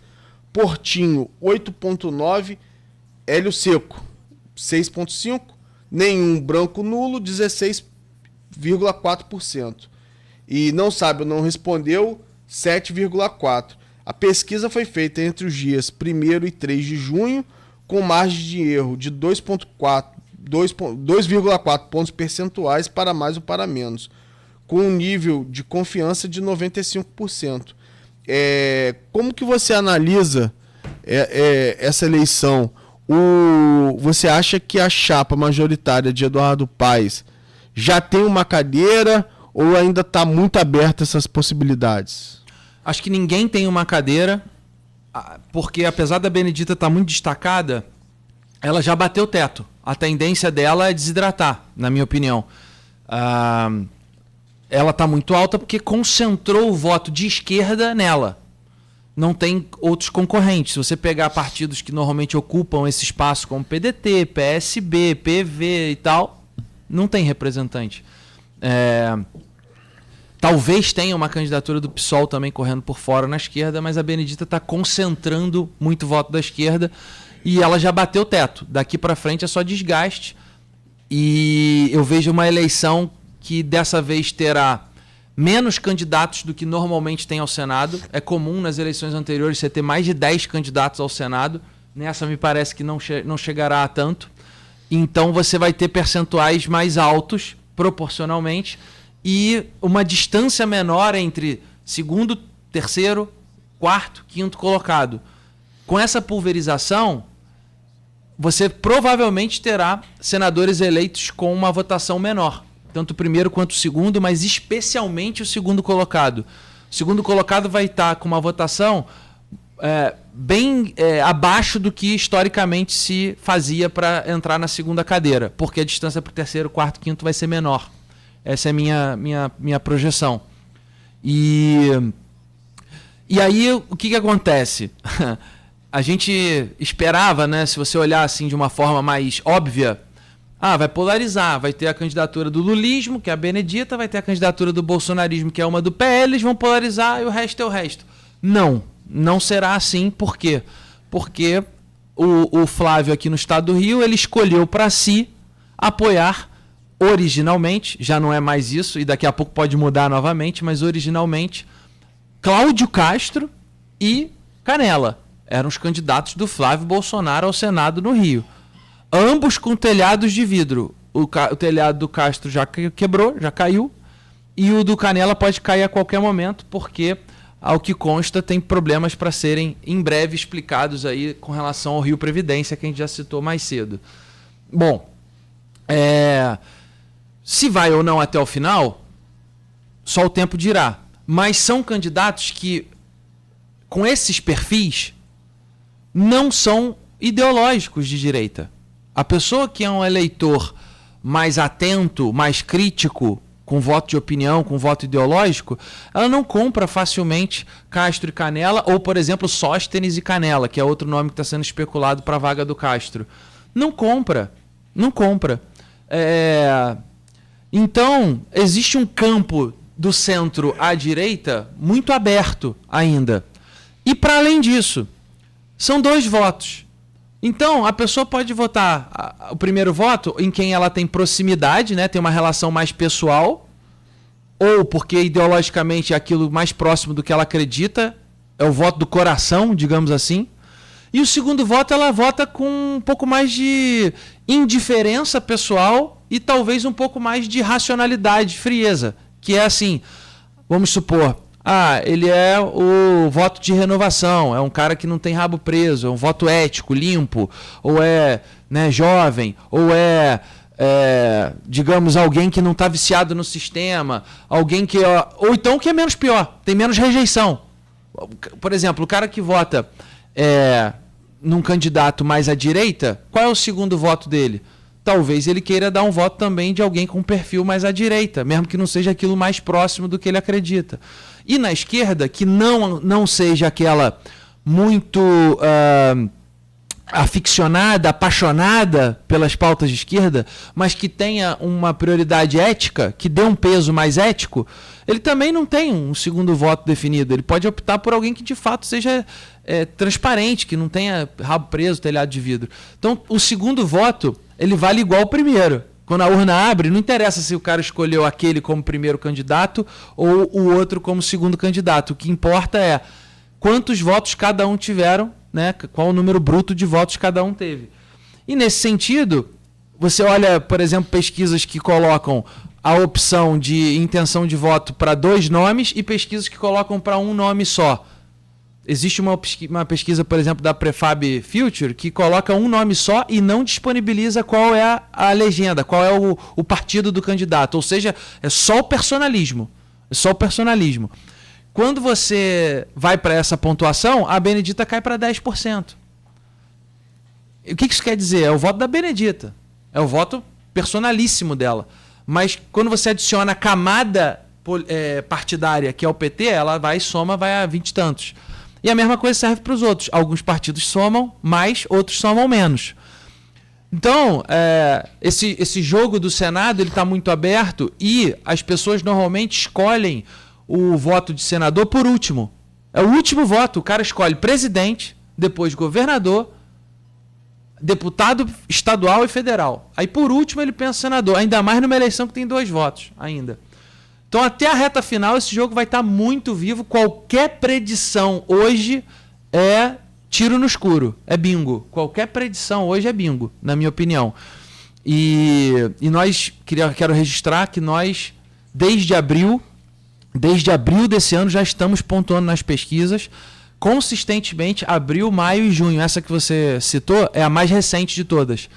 Portinho 8,9%, Hélio Seco 6,5%, nenhum, branco, nulo 16,4%. E não sabe ou não respondeu 7,4%. A pesquisa foi feita entre os dias 1º e 3 de junho, com margem de erro de 2,4 pontos percentuais para mais ou para menos, com um nível de confiança de 95%. Como que você analisa essa eleição? Você acha que a chapa majoritária de Eduardo Paes já tem uma cadeira ou ainda está muito aberta essas possibilidades? Acho que ninguém tem uma cadeira, porque apesar da Benedita estar muito destacada, ela já bateu o teto. A tendência dela é desidratar, na minha opinião. Ela está muito alta porque concentrou o voto de esquerda nela. Não tem outros concorrentes. Se você pegar partidos que normalmente ocupam esse espaço, como PDT, PSB, PV e tal, não tem representante. Talvez tenha uma candidatura do PSOL também correndo por fora na esquerda, mas a Benedita está concentrando muito voto da esquerda e ela já bateu o teto. Daqui para frente é só desgaste. E eu vejo uma eleição que dessa vez terá menos candidatos do que normalmente tem ao Senado. É comum nas eleições anteriores você ter mais de 10 candidatos ao Senado. Nessa me parece que não chegará a tanto. Então você vai ter percentuais mais altos, proporcionalmente, e uma distância menor entre segundo, terceiro, quarto, quinto colocado. Com essa pulverização, você provavelmente terá senadores eleitos com uma votação menor. Tanto o primeiro quanto o segundo, mas especialmente o segundo colocado. O segundo colocado vai estar com uma votação bem abaixo do que historicamente se fazia para entrar na segunda cadeira, porque a distância para o terceiro, quarto, quinto vai ser menor. Essa é a minha projeção. E aí, o que acontece? A gente esperava, né, se você olhar assim de uma forma mais óbvia, vai polarizar, vai ter a candidatura do lulismo, que é a Benedita, vai ter a candidatura do bolsonarismo, que é uma do PL, eles vão polarizar e o resto é o resto. Não será assim. Por quê? Porque o Flávio aqui no estado do Rio, ele escolheu para si apoiar originalmente, já não é mais isso, e daqui a pouco pode mudar novamente, mas originalmente, Cláudio Castro e Canela eram os candidatos do Flávio Bolsonaro ao Senado no Rio. Ambos com telhados de vidro. O telhado do Castro já quebrou, já caiu. E o do Canela pode cair a qualquer momento, porque, ao que consta, tem problemas para serem em breve explicados aí com relação ao Rio Previdência, que a gente já citou mais cedo. Bom, se vai ou não até o final, só o tempo dirá. Mas são candidatos que, com esses perfis, não são ideológicos de direita. A pessoa que é um eleitor mais atento, mais crítico, com voto de opinião, com voto ideológico, ela não compra facilmente Castro e Canela, ou, por exemplo, Sóstenes e Canela, que é outro nome que está sendo especulado para a vaga do Castro. Não compra. Então, existe um campo do centro à direita muito aberto ainda. E, para além disso, são 2 votos. Então, a pessoa pode votar o primeiro voto em quem ela tem proximidade, né, tem uma relação mais pessoal, ou porque ideologicamente é aquilo mais próximo do que ela acredita, é o voto do coração, digamos assim. E o segundo voto ela vota com um pouco mais de indiferença pessoal e talvez um pouco mais de racionalidade, frieza, que é assim, vamos supor, ele é o voto de renovação, é um cara que não tem rabo preso, é um voto ético, limpo, ou é, né, jovem, ou digamos, alguém que não está viciado no sistema, alguém que... Ou então que é menos pior, tem menos rejeição. Por exemplo, o cara que vota num candidato mais à direita, qual é o segundo voto dele? Talvez ele queira dar um voto também de alguém com um perfil mais à direita, mesmo que não seja aquilo mais próximo do que ele acredita. E na esquerda, que não seja aquela muito aficionada, apaixonada pelas pautas de esquerda, mas que tenha uma prioridade ética, que dê um peso mais ético, ele também não tem um segundo voto definido. Ele pode optar por alguém que de fato seja transparente, que não tenha rabo preso, telhado de vidro. Então, o segundo voto, ele vale igual ao primeiro. Quando a urna abre, não interessa se o cara escolheu aquele como primeiro candidato ou o outro como segundo candidato. O que importa é quantos votos cada um tiveram, né? Qual o número bruto de votos cada um teve. E nesse sentido, você olha, por exemplo, pesquisas que colocam a opção de intenção de voto para 2 nomes e pesquisas que colocam para um nome só. Existe uma pesquisa, por exemplo, da Prefab Future, que coloca um nome só e não disponibiliza qual é a legenda, qual é o partido do candidato. Ou seja, é só o personalismo. Quando você vai para essa pontuação, a Benedita cai para 10%. O que isso quer dizer? É o voto da Benedita. É o voto personalíssimo dela. Mas quando você adiciona a camada partidária, que é o PT, ela vai e soma, vai a 20 e tantos. E a mesma coisa serve para os outros. Alguns partidos somam mais, outros somam menos. Então, esse jogo do Senado está muito aberto e as pessoas normalmente escolhem o voto de senador por último. É o último voto. O cara escolhe presidente, depois governador, deputado estadual e federal. Aí, por último, ele pensa senador. Ainda mais numa eleição que tem 2 votos ainda. Então, até a reta final, esse jogo vai estar muito vivo. Qualquer predição hoje é tiro no escuro. É bingo. Qualquer predição hoje é bingo, na minha opinião. E nós, quero registrar que nós, desde abril desse ano, já estamos pontuando nas pesquisas, consistentemente, abril, maio e junho. Essa que você citou é a mais recente de todas.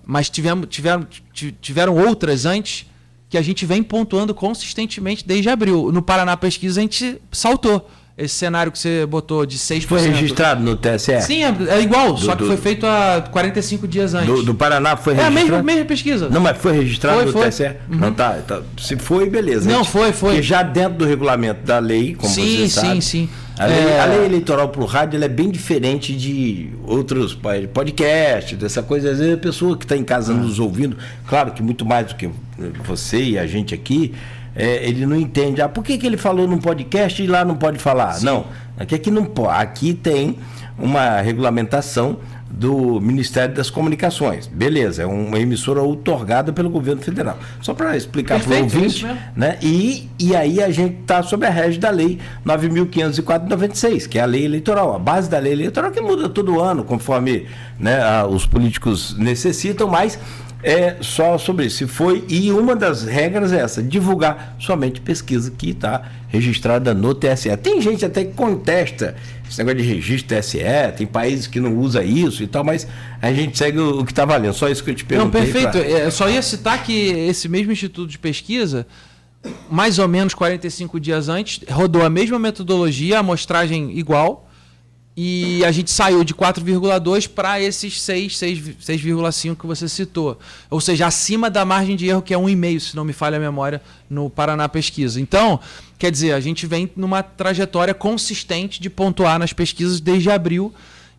Mas tiveram outras antes que a gente vem pontuando consistentemente desde abril. No Paraná Pesquisa a gente saltou. Esse cenário que você botou de 6%. Foi registrado no TSE? Sim, é igual, só que foi feito há 45 dias antes. Do Paraná foi registrado? É a mesma pesquisa. Não, mas foi registrado no TSE? Uhum. Não, tá. Se foi, beleza. Não, foi. Porque já dentro do regulamento da lei, como você sabe... Sim. A lei eleitoral para o rádio ela é bem diferente de outros podcasts, dessa coisa. Às vezes a pessoa que está em casa nos ouvindo, claro que muito mais do que você e a gente aqui, ele não entende. Por que ele falou num podcast e lá não pode falar? Sim. Não, aqui não pode. Aqui tem uma regulamentação do Ministério das Comunicações. Beleza, é uma emissora outorgada pelo governo federal. Só para explicar para o ouvinte, né? E aí a gente está sob a régide da lei 9.504/96, que é a lei eleitoral, a base da lei eleitoral que muda todo ano, conforme, né, os políticos necessitam, mas é só sobre isso. E uma das regras é essa, divulgar somente pesquisa que está registrada no TSE. Tem gente até que contesta esse negócio de registro TSE, tem países que não usa isso e tal, mas a gente segue o que está valendo. Só isso que eu te perguntei. Não, perfeito. Eu só ia citar que esse mesmo instituto de pesquisa, mais ou menos 45 dias antes, rodou a mesma metodologia, amostragem igual, e a gente saiu de 4,2 para esses 6,5 que você citou. Ou seja, acima da margem de erro, que é 1,5, se não me falha a memória, no Paraná Pesquisa. Então, quer dizer, a gente vem numa trajetória consistente de pontuar nas pesquisas desde abril.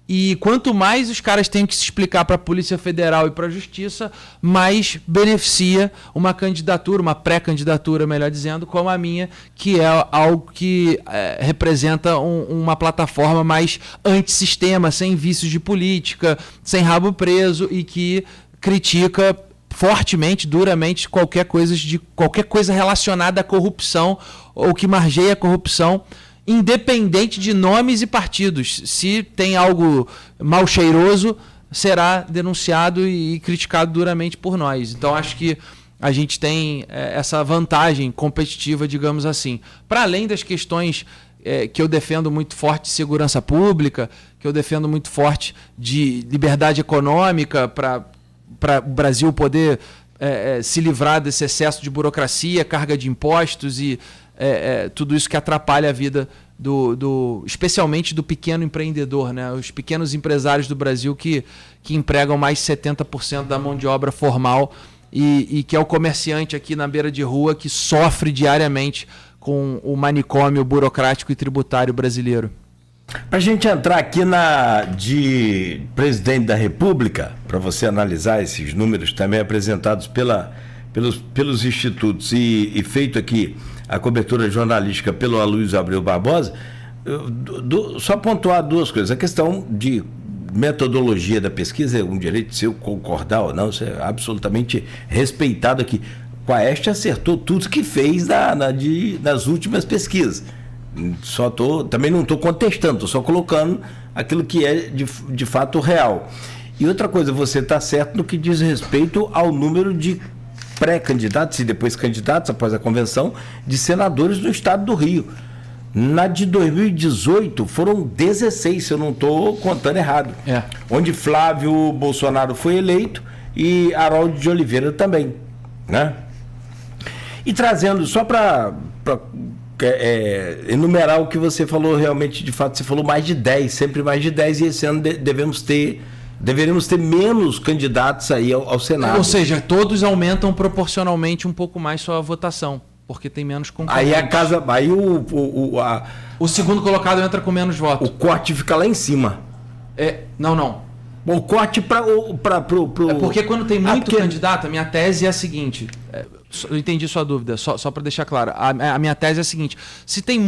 E quanto mais os caras têm que se explicar para a Polícia Federal e para a Justiça, mais beneficia uma candidatura, uma pré-candidatura, melhor dizendo, como a minha, que é algo que representa uma plataforma mais antissistema, sem vícios de política, sem rabo preso e que critica fortemente, duramente, qualquer coisa relacionada à corrupção ou que margeia a corrupção, independente de nomes e partidos. Se tem algo mal cheiroso, será denunciado e criticado duramente por nós. Então, acho que a gente tem essa vantagem competitiva, digamos assim. Para além das questões que eu defendo muito forte de segurança pública, que eu defendo muito forte de liberdade econômica para o Brasil poder se livrar desse excesso de burocracia, carga de impostos e tudo isso que atrapalha a vida especialmente do pequeno empreendedor, né? Os pequenos empresários do Brasil que empregam mais de 70% da mão de obra formal e que é o comerciante aqui na beira de rua que sofre diariamente com o manicômio burocrático e tributário brasileiro. Para a gente entrar aqui de presidente da República, para você analisar esses números também apresentados pelos institutos e feito aqui a cobertura jornalística pelo Aloysio Abreu Barbosa, só pontuar 2 coisas. A questão de metodologia da pesquisa é um direito seu concordar ou não, isso é absolutamente respeitado aqui. O Aeste acertou tudo que fez nas últimas pesquisas. Também não estou contestando, estou só colocando aquilo que é de fato real. E outra coisa, você está certo no que diz respeito ao número de pré-candidatos e depois candidatos após a convenção de senadores do estado do Rio. Na de 2018 foram 16, se eu não estou contando errado. Onde Flávio Bolsonaro foi eleito e Harold de Oliveira também, né? E trazendo só para enumerar o que você falou, realmente, de fato, você falou mais de 10, sempre mais de 10, e esse ano devemos ter deveríamos ter menos candidatos aí ao Senado. Ou seja, todos aumentam proporcionalmente um pouco mais sua votação, porque tem menos concorrentes. Aí o segundo colocado entra com menos votos. O corte fica lá em cima. Não. O corte pro... É porque quando tem muito candidato, a minha tese é a seguinte. Eu entendi sua dúvida, só para deixar claro. A minha tese é a seguinte: se tem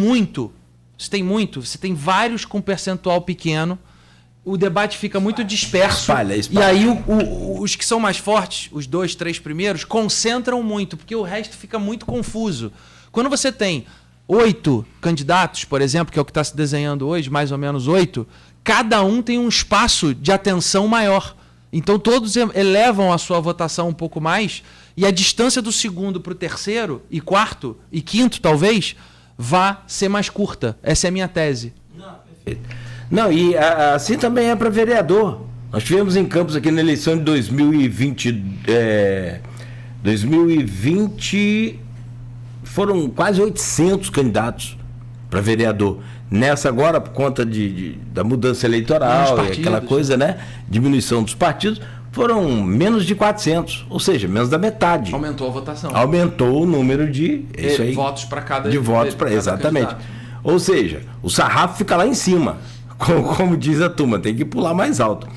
vários com percentual pequeno, o debate fica muito disperso. Espalha. E aí os que são mais fortes, os 2, 3 primeiros, concentram muito, porque o resto fica muito confuso. Quando você tem 8 candidatos, por exemplo, que é o que está se desenhando hoje, mais ou menos 8, cada um tem um espaço de atenção maior. Então todos elevam a sua votação um pouco mais, e a distância do segundo para o terceiro, e quarto, e quinto talvez, vá ser mais curta. Essa é a minha tese. Não, perfeito. Não, e assim também é para vereador. Nós tivemos em Campos aqui na eleição de 2020 foram quase 800 candidatos para vereador. Nessa agora, por conta da mudança eleitoral e aquela coisa, né? Diminuição dos partidos, foram menos de 400, ou seja, menos da metade. Aumentou a votação. Aumentou o número de votos para cada exatamente. Candidato. Ou seja, o sarrafo fica lá em cima. Como diz a turma, tem que pular mais alto.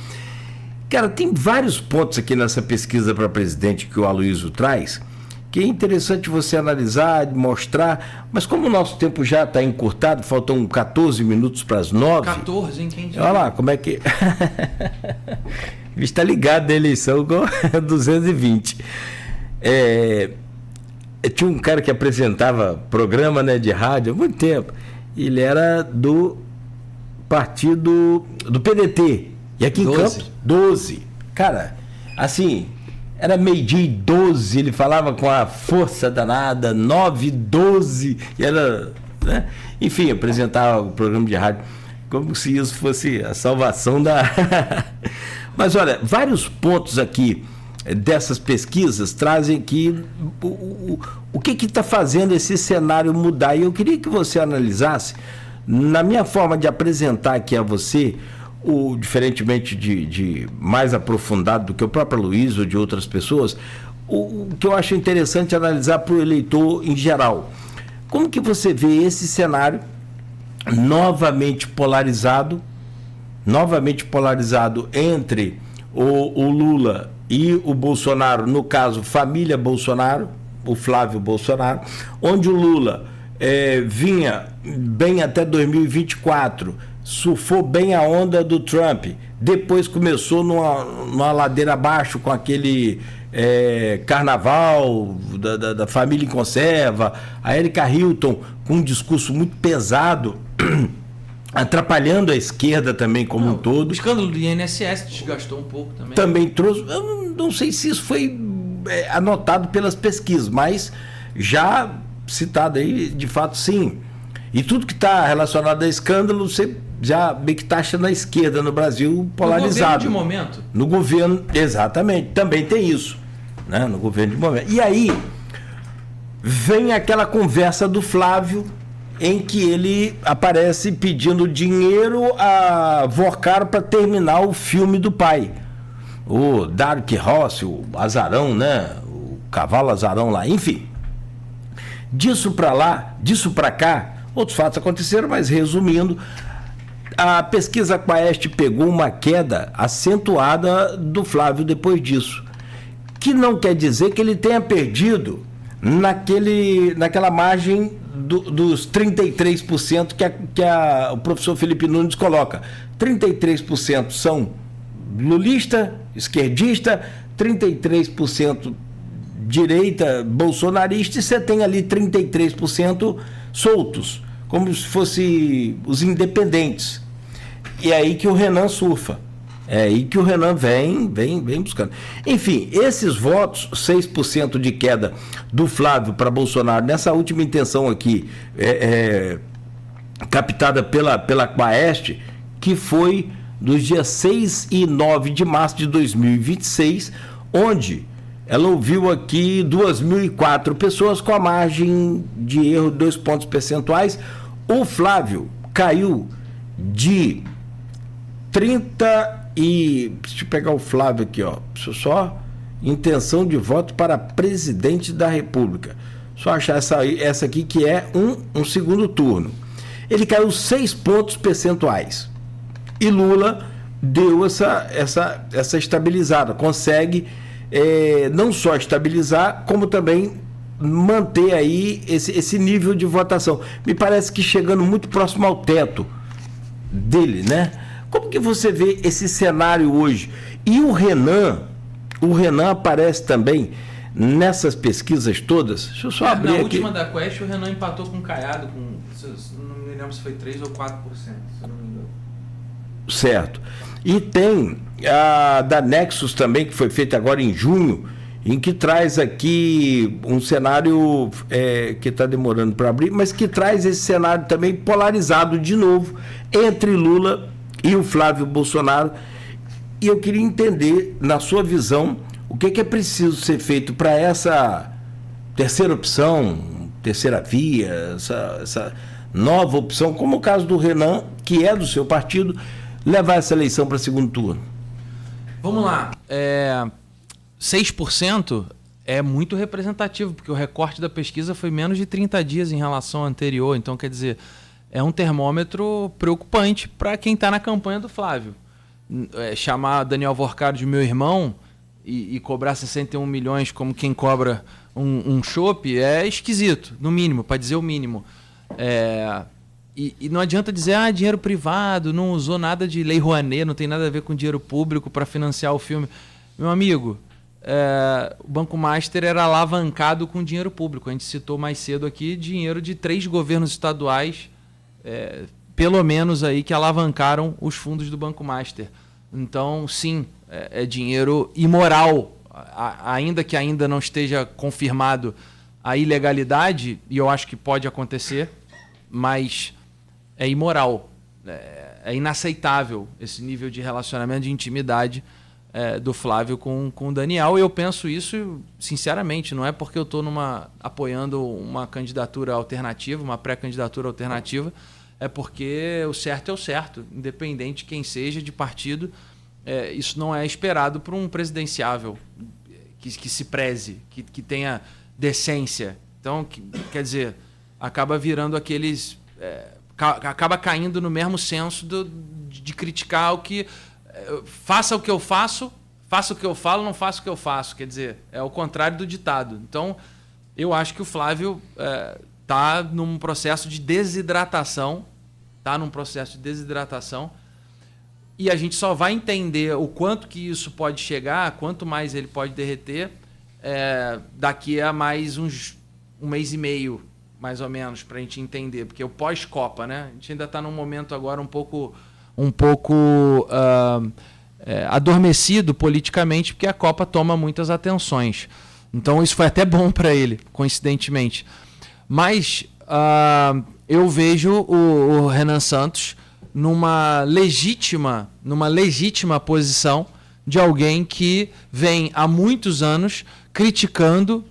Cara, tem vários pontos aqui nessa pesquisa para presidente que o Aloysio traz, que é interessante você analisar, mostrar, mas como o nosso tempo já está encurtado, faltam 14 minutos para as 9. 14, hein? Quem diz? Olha lá, como é que... está ligado da eleição com 220. Tinha um cara que apresentava programa, né, de rádio há muito tempo. Ele era do partido do PDT. E aqui em Campos, 12. Cara, assim... Era 12h12, ele falava com a força danada, 9h12, e era, né? Enfim, apresentava o programa de rádio como se isso fosse a salvação da... Mas olha, vários pontos aqui dessas pesquisas trazem aqui o que está fazendo esse cenário mudar. E eu queria que você analisasse, na minha forma de apresentar aqui a você, diferentemente de mais aprofundado do que o próprio Luiz ou de outras pessoas, o que eu acho interessante analisar para o eleitor em geral. Como que você vê esse cenário novamente polarizado entre o Lula e o Bolsonaro, no caso, família Bolsonaro, o Flávio Bolsonaro, onde o Lula vinha bem até 2024, surfou bem a onda do Trump, depois começou numa ladeira abaixo com aquele carnaval da família em conserva, a Erika Hilton com um discurso muito pesado, atrapalhando a esquerda também como um todo. O escândalo do INSS desgastou um pouco também. Também trouxe, eu não sei se isso foi anotado pelas pesquisas, mas já citado aí, de fato sim. E tudo que está relacionado a escândalo, você já meio que taxa na esquerda no Brasil polarizado. No governo de momento. No governo, exatamente, também tem isso, né? No governo de momento. E aí vem aquela conversa do Flávio, em que ele aparece pedindo dinheiro a Vorcaro para terminar o filme do pai. O Dark Horse, o Azarão, né? O cavalo Azarão lá, enfim. Disso para lá, disso para cá, outros fatos aconteceram, mas resumindo, a pesquisa Quaest pegou uma queda acentuada do Flávio depois disso, que não quer dizer que ele tenha perdido naquela margem dos 33% que o professor Felipe Nunes coloca. 33% são lulista, esquerdista, 33% direita, bolsonarista, e você tem ali 33% soltos, como se fossem os independentes. E é aí que o Renan surfa. É aí que o Renan vem buscando. Enfim, esses votos, 6% de queda do Flávio para Bolsonaro, nessa última intenção aqui, captada pela Quaest, que foi dos dias 6 e 9 de março de 2026, onde ela ouviu aqui 2.004 pessoas com a margem de erro de 2 pontos percentuais. O Flávio caiu de 34% E deixa eu pegar o Flávio aqui, ó. Só intenção de voto para presidente da República. Só achar essa aqui que é um segundo turno. Ele caiu 6 pontos percentuais. E Lula deu essa estabilizada. Consegue não só estabilizar, como também manter aí esse nível de votação. Me parece que chegando muito próximo ao teto dele, né? Como que você vê esse cenário hoje? E o Renan aparece também nessas pesquisas todas. Deixa eu só abrir aqui. Na última da Quest, o Renan empatou com o Caiado, não me lembro se foi 3 ou 4%, se eu não me engano. Certo. E tem a da Nexus também, que foi feita agora em junho, em que traz aqui um cenário que está demorando para abrir, mas que traz esse cenário também polarizado de novo entre Lula e o Flávio Bolsonaro. E eu queria entender, na sua visão, o que é preciso ser feito para essa terceira opção, terceira via, essa nova opção, como o caso do Renan, que é do seu partido, levar essa eleição para segundo turno. Vamos lá. 6% é muito representativo, porque o recorte da pesquisa foi menos de 30 dias em relação ao anterior. Então, quer dizer, é um termômetro preocupante para quem está na campanha do Flávio. Chamar Daniel Vorcado de meu irmão e cobrar 61 milhões como quem cobra um chopp é esquisito, no mínimo, para dizer o mínimo. E não adianta dizer, dinheiro privado, não usou nada de Lei Rouanet, não tem nada a ver com dinheiro público para financiar o filme. Meu amigo, o Banco Master era alavancado com dinheiro público. A gente citou mais cedo aqui dinheiro de 3 governos estaduais, pelo menos aí, que alavancaram os fundos do Banco Master. Então, sim, é dinheiro imoral, ainda que ainda não esteja confirmado a ilegalidade, e eu acho que pode acontecer, mas é imoral, é inaceitável esse nível de relacionamento, de intimidade do Flávio com o Daniel. E eu penso isso sinceramente, não é porque eu estou apoiando uma candidatura alternativa, uma pré-candidatura alternativa, é porque o certo é o certo, independente de quem seja, de partido. Isso não é esperado por um presidenciável que se preze, que tenha decência. Então, quer dizer, acaba virando aqueles... acaba caindo no mesmo senso de criticar o que... faça o que eu faço, faça o que eu falo, não faça o que eu faço. Quer dizer, é o contrário do ditado. Então, eu acho que o Flávio está num processo de desidratação. E a gente só vai entender o quanto que isso pode chegar, quanto mais ele pode derreter, daqui a mais um mês e meio, mais ou menos, para a gente entender. Porque o pós-Copa, né? A gente ainda está num momento agora um pouco adormecido politicamente, porque a Copa toma muitas atenções. Então isso foi até bom para ele, coincidentemente. Mas eu vejo o Renan Santos numa legítima posição de alguém que vem há muitos anos criticando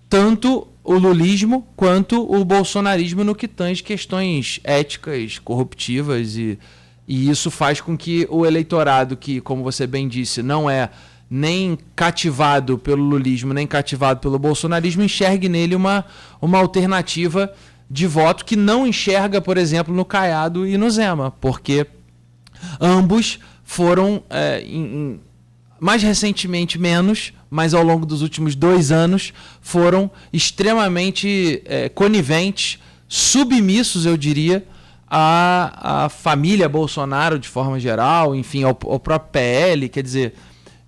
tanto o lulismo quanto o bolsonarismo no que tange questões éticas, corruptivas, e isso faz com que o eleitorado, que, como você bem disse, não é nem cativado pelo lulismo, nem cativado pelo bolsonarismo, enxergue nele uma alternativa de voto que não enxerga, por exemplo, no Caiado e no Zema, porque ambos foram, mais recentemente menos, mas ao longo dos últimos 2 anos, foram extremamente coniventes, submissos, eu diria, à família Bolsonaro de forma geral, enfim, ao próprio PL. Quer dizer,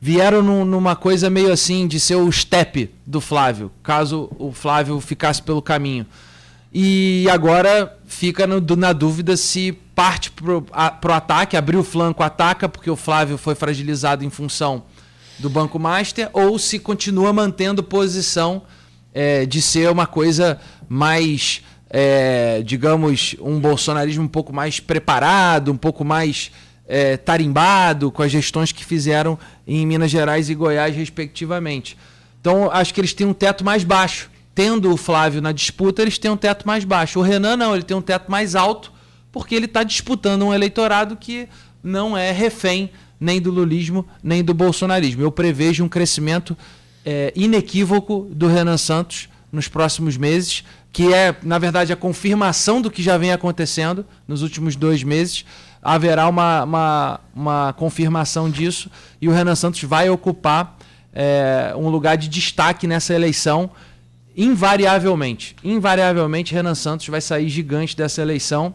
vieram numa coisa meio assim de ser o step do Flávio, caso o Flávio ficasse pelo caminho. E agora fica na dúvida se parte pro ataque, abrir o flanco, ataca, porque o Flávio foi fragilizado em função do Banco Master, ou se continua mantendo posição de ser uma coisa mais, digamos, um bolsonarismo um pouco mais preparado, um pouco mais tarimbado, com as gestões que fizeram em Minas Gerais e Goiás, respectivamente. Então, acho que eles têm um teto mais baixo. Tendo o Flávio na disputa, eles têm um teto mais baixo. O Renan não, ele tem um teto mais alto, porque ele está disputando um eleitorado que não é refém nem do lulismo, nem do bolsonarismo. Eu prevejo um crescimento inequívoco do Renan Santos nos próximos meses, que é, na verdade, a confirmação do que já vem acontecendo nos últimos 2 meses. Haverá uma confirmação disso e o Renan Santos vai ocupar um lugar de destaque nessa eleição, invariavelmente. Invariavelmente, Renan Santos vai sair gigante dessa eleição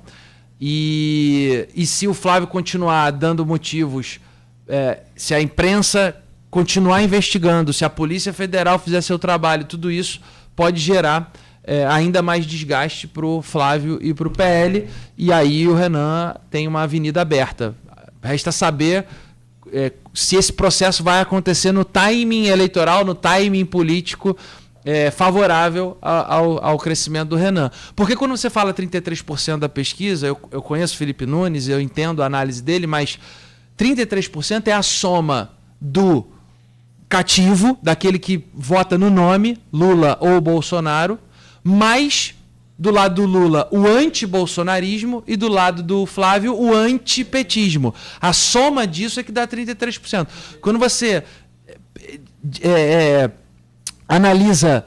e se o Flávio continuar dando motivos, se a imprensa continuar investigando, se a Polícia Federal fizer seu trabalho, tudo isso pode gerar ainda mais desgaste para o Flávio e para o PL, e aí o Renan tem uma avenida aberta. Resta saber se esse processo vai acontecer no timing eleitoral, no timing político favorável ao crescimento do Renan. Porque quando você fala 33% da pesquisa, eu conheço o Felipe Nunes, eu entendo a análise dele, mas 33% é a soma do cativo, daquele que vota no nome, Lula ou Bolsonaro, mais do lado do Lula o anti-bolsonarismo e do lado do Flávio o antipetismo. A soma disso é que dá 33%. Quando você analisa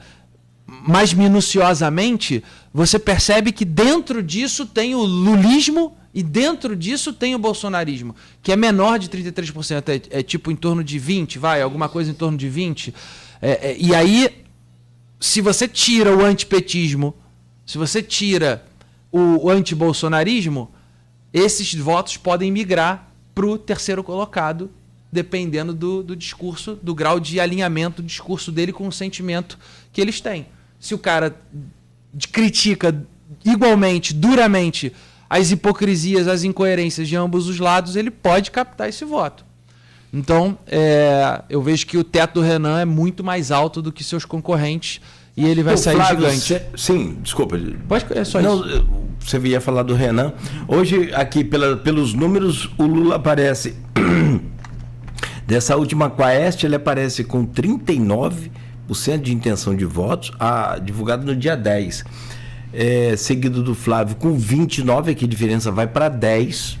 mais minuciosamente, você percebe que dentro disso tem o lulismo e dentro disso tem o bolsonarismo, que é menor de 33%, é tipo em torno de 20%, alguma coisa em torno de 20%. E aí, se você tira o antipetismo, se você tira o antibolsonarismo, esses votos podem migrar para o terceiro colocado, dependendo do discurso, do grau de alinhamento do discurso dele com o sentimento que eles têm. Se o cara critica igualmente, duramente, as hipocrisias, as incoerências de ambos os lados, ele pode captar esse voto. Então, eu vejo que o teto do Renan é muito mais alto do que seus concorrentes e ele vai sair Flávio, gigante. Sim, desculpa. É só isso. Você ia falar do Renan. Hoje, aqui, pelos números, o Lula aparece... Dessa última Quaest, ele aparece com 39% de intenção de votos, divulgado no dia 10. Seguido do Flávio com 29%, aqui a diferença vai para 10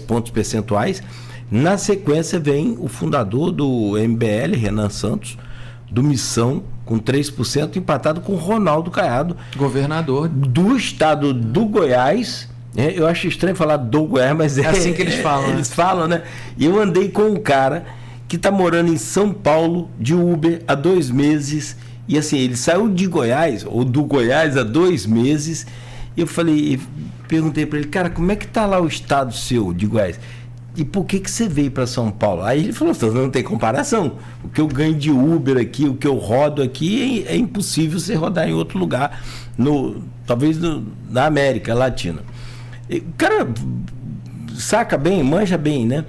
pontos percentuais. Na sequência vem o fundador do MBL, Renan Santos, do Missão, com 3%, empatado com Ronaldo Caiado, governador do estado do Goiás. Eu acho estranho falar do Goiás, mas é assim que eles falam. Eles falam, né? E eu andei com um cara que está morando em São Paulo de Uber há 2 meses. E assim, ele saiu de Goiás, ou do Goiás, há 2 meses. E eu perguntei para ele, cara, como é que tá lá o estado seu de Goiás? E por que você veio para São Paulo? Aí ele falou, não tem comparação. O que eu ganho de Uber aqui, o que eu rodo aqui, é impossível você rodar em outro lugar, talvez na América Latina. O cara saca bem, manja bem, né?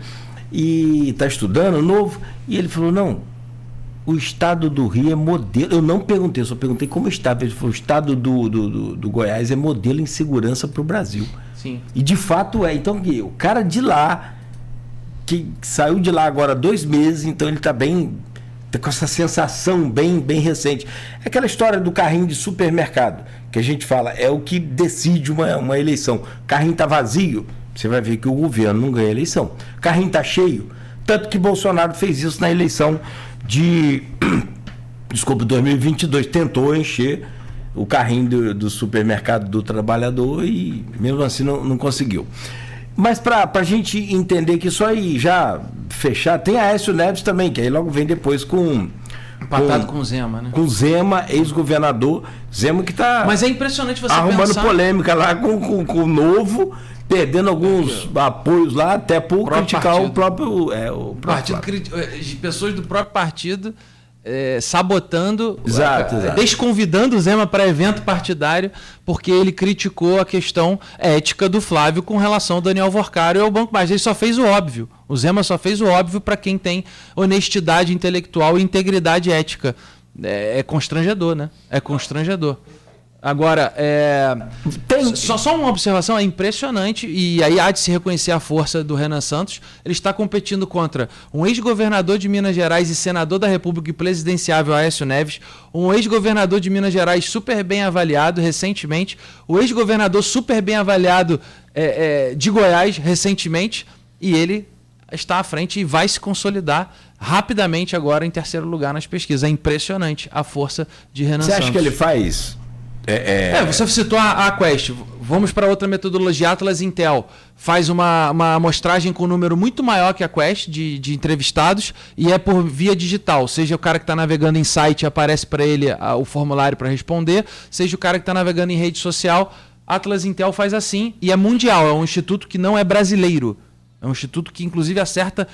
E está estudando, novo. E ele falou, não, o estado do Rio é modelo. Eu não perguntei, só perguntei como estava. Ele falou, o estado do Goiás é modelo em segurança para o Brasil. Sim. E de fato é. Então, o cara de lá, que saiu de lá agora há 2 meses, então ele está bem, tá com essa sensação bem recente. É aquela história do carrinho de supermercado, que a gente fala, é o que decide uma eleição. O carrinho está vazio, você vai ver que o governo não ganha a eleição. O carrinho está cheio, tanto que Bolsonaro fez isso na eleição de 2022, tentou encher o carrinho do supermercado do trabalhador e mesmo assim não conseguiu. Mas para a gente entender que isso aí já fechar, tem a Aécio Neves também, que aí logo vem depois empatado com o Zema, né? Com o Zema, ex-governador. Zema que está... Mas é impressionante você arrumando pensar... polêmica lá com o Novo, perdendo alguns apoios lá, até por criticar o próprio partido. Pessoas do próprio partido sabotando, exato. desconvidando o Zema para evento partidário, porque ele criticou a questão ética do Flávio com relação ao Daniel Vorcaro e ao Banco Mais. Ele só fez o óbvio. O Zema só fez o óbvio para quem tem honestidade intelectual e integridade ética. É constrangedor, né? É constrangedor. Agora, só uma observação, é impressionante, e aí há de se reconhecer a força do Renan Santos. Ele está competindo contra um ex-governador de Minas Gerais e senador da República e presidenciável, Aécio Neves, um ex-governador de Minas Gerais super bem avaliado recentemente, o ex-governador super bem avaliado de Goiás recentemente, e ele está à frente e vai se consolidar rapidamente agora em terceiro lugar nas pesquisas. É impressionante a força de Renan Santos. Você acha que ele faz... Você citou a Quest. Vamos para outra metodologia, Atlas Intel. Faz uma amostragem com um número muito maior que a Quest de entrevistados e é por via digital. Seja o cara que está navegando em site, aparece para ele o formulário para responder, seja o cara que está navegando em rede social. Atlas Intel faz assim e é mundial. É um instituto que não é brasileiro. É um instituto que, inclusive, acerta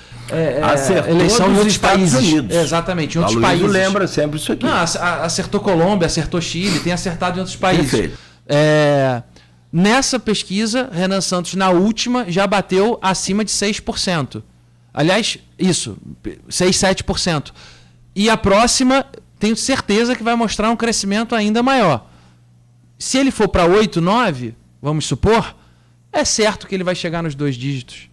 eleição em outros países. Unidos. Exatamente, em outros países. Lembra sempre isso aqui. Não, acertou Colômbia, acertou Chile, tem acertado em outros países. Perfeito. Nessa pesquisa, Renan Santos, na última, já bateu acima de 6%. Aliás, 6, 7%. E a próxima, tenho certeza que vai mostrar um crescimento ainda maior. Se ele for para 8, 9, vamos supor, é certo que ele vai chegar nos 2 dígitos.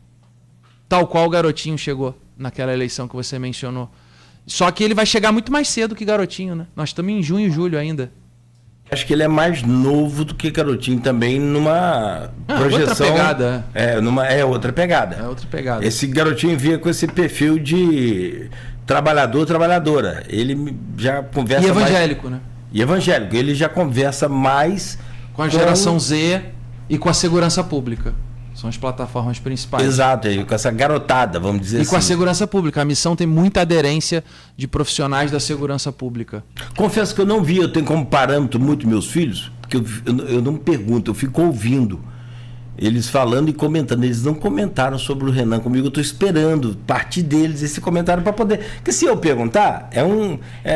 Tal qual o Garotinho chegou naquela eleição que você mencionou. Só que ele vai chegar muito mais cedo que Garotinho, né? Nós estamos em junho e julho ainda. Acho que ele é mais novo do que Garotinho também numa projeção... Outra pegada. Outra pegada. É outra pegada. Esse Garotinho vinha com esse perfil de trabalhadora. Ele já conversa mais... E evangélico, né? E evangélico. Ele já conversa mais... Com a geração Z e com a segurança pública. São as plataformas principais. Exato, com essa garotada, vamos dizer assim. E com a segurança pública. A missão tem muita aderência de profissionais da segurança pública. Confesso que eu não vi, eu tenho como parâmetro muito meus filhos, porque eu não pergunto, eu fico ouvindo eles falando e comentando. Eles não comentaram sobre o Renan comigo, eu estou esperando partir deles esse comentário para poder... Porque se eu perguntar,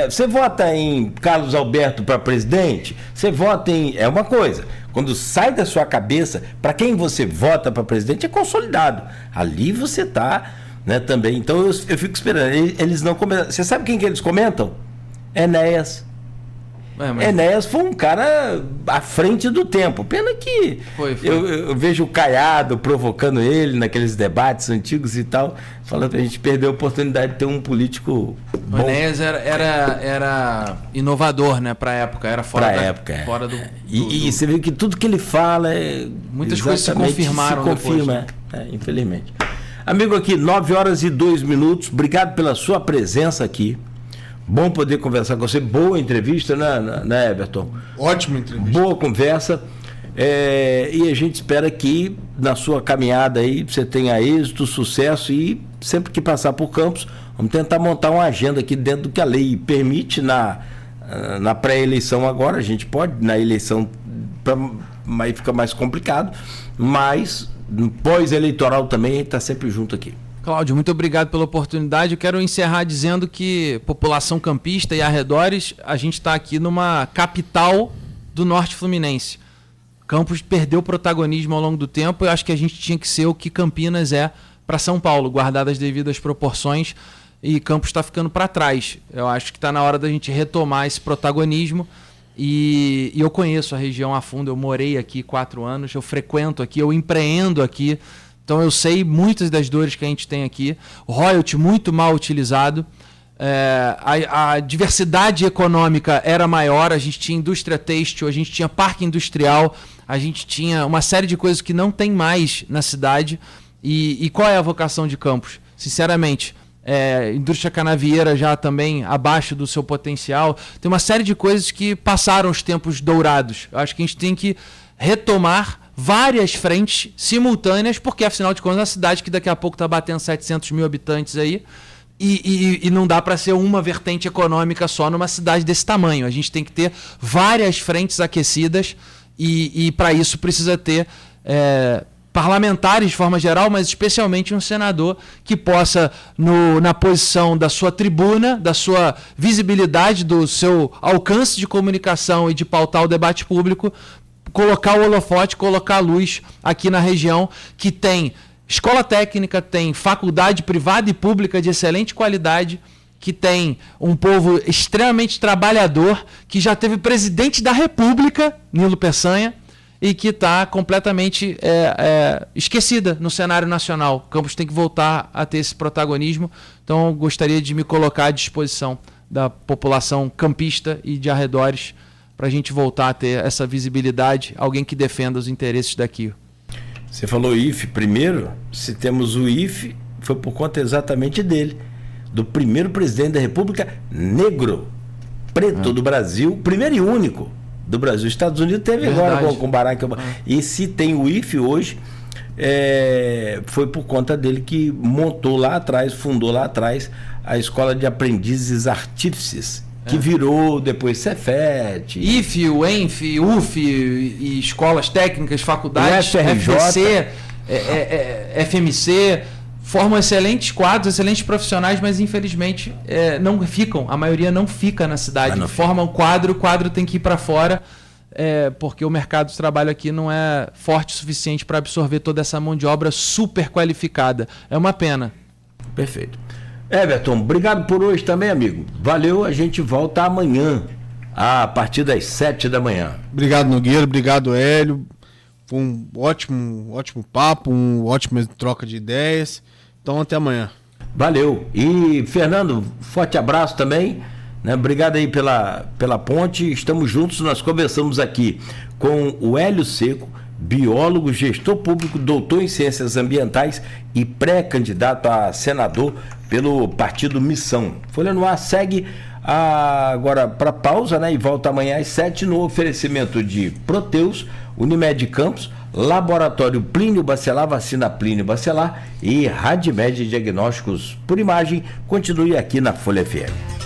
você vota em Carlos Alberto para presidente? Você vota em... É uma coisa. Quando sai da sua cabeça, para quem você vota para presidente, é consolidado. Ali você está, né, também. Então eu fico esperando. Eles não comentam. Você sabe quem que eles comentam? Enéas. Enéas foi um cara à frente do tempo. Pena que foi. Eu vejo o Caiado provocando ele naqueles debates antigos e tal, falando que a gente perdeu a oportunidade de ter um político bom. O Enéas era inovador, né, para a época. Era fora do... E você vê que tudo que ele fala muitas coisas se confirmaram depois, né? Infelizmente. Amigo, aqui 9h02. Obrigado pela sua presença aqui. Bom poder conversar com você. Boa entrevista, né, Everton? Ótima entrevista. Boa conversa. E a gente espera que na sua caminhada aí você tenha êxito, sucesso e sempre que passar por Campos, vamos tentar montar uma agenda aqui dentro do que a lei permite na pré-eleição agora. A gente pode, na eleição, aí fica mais complicado, mas no pós-eleitoral também a gente está sempre junto aqui. Cláudio, muito obrigado pela oportunidade. Eu quero encerrar dizendo que população campista e arredores, a gente está aqui numa capital do Norte Fluminense. Campos perdeu protagonismo ao longo do tempo. Eu acho que a gente tinha que ser o que Campinas é para São Paulo, guardadas as devidas proporções. E Campos está ficando para trás. Eu acho que está na hora da gente retomar esse protagonismo. E eu conheço a região a fundo. Eu morei aqui 4 anos, eu frequento aqui, eu empreendo aqui. Então eu sei muitas das dores que a gente tem aqui. O royalty muito mal utilizado. A diversidade econômica era maior. A gente tinha indústria têxtil, a gente tinha parque industrial, a gente tinha uma série de coisas que não tem mais na cidade. E qual é a vocação de Campos? Sinceramente, indústria canavieira já também abaixo do seu potencial. Tem uma série de coisas que passaram os tempos dourados. Eu acho que a gente tem que retomar várias frentes simultâneas, porque afinal de contas é uma cidade que daqui a pouco está batendo 700 mil habitantes aí, e não dá para ser uma vertente econômica só numa cidade desse tamanho. A gente tem que ter várias frentes aquecidas e para isso precisa ter parlamentares de forma geral, mas especialmente um senador que possa, na posição da sua tribuna, da sua visibilidade, do seu alcance de comunicação e de pautar o debate público, colocar o holofote, colocar a luz aqui na região, que tem escola técnica, tem faculdade privada e pública de excelente qualidade, que tem um povo extremamente trabalhador, que já teve presidente da República, Nilo Peçanha, e que está completamente esquecida no cenário nacional. Campos tem que voltar a ter esse protagonismo. Então, eu gostaria de me colocar à disposição da população campista e de arredores para a gente voltar a ter essa visibilidade, alguém que defenda os interesses daqui. Você falou IFE primeiro. Se temos o IFE, foi por conta exatamente dele, do primeiro presidente da República negro, preto do Brasil, primeiro e único do Brasil. Os Estados Unidos teve agora com Barack Obama. E se tem o IFE hoje, foi por conta dele que montou lá atrás, fundou lá atrás a Escola de Aprendizes Artífices, que virou depois Cefet. IFE, o ENF, UF, e escolas técnicas, faculdades, O FRJ. FBC, FMC, formam excelentes quadros, excelentes profissionais, mas infelizmente não ficam, a maioria não fica na cidade. Formam quadro, o quadro tem que ir para fora, porque o mercado de trabalho aqui não é forte o suficiente para absorver toda essa mão de obra super qualificada. É uma pena. Perfeito. Everton, obrigado por hoje também, amigo. Valeu, a gente volta amanhã, a partir das 7 da manhã. Obrigado, Nogueira. Obrigado, Hélio. Foi um ótimo papo, uma ótima troca de ideias. Então, até amanhã. Valeu. E, Fernando, forte abraço também. Né? Obrigado aí pela ponte. Estamos juntos, nós conversamos aqui com o Hélio Seco, biólogo, gestor público, doutor em ciências ambientais e pré-candidato a senador pelo partido Missão. Folha no Ar segue agora para pausa, né? E volta amanhã às 7 no oferecimento de Proteus, Unimed Campos, Laboratório Plínio Bacelar, Vacina Plínio Bacelar e Radmed Diagnósticos por Imagem. Continue aqui na Folha FM.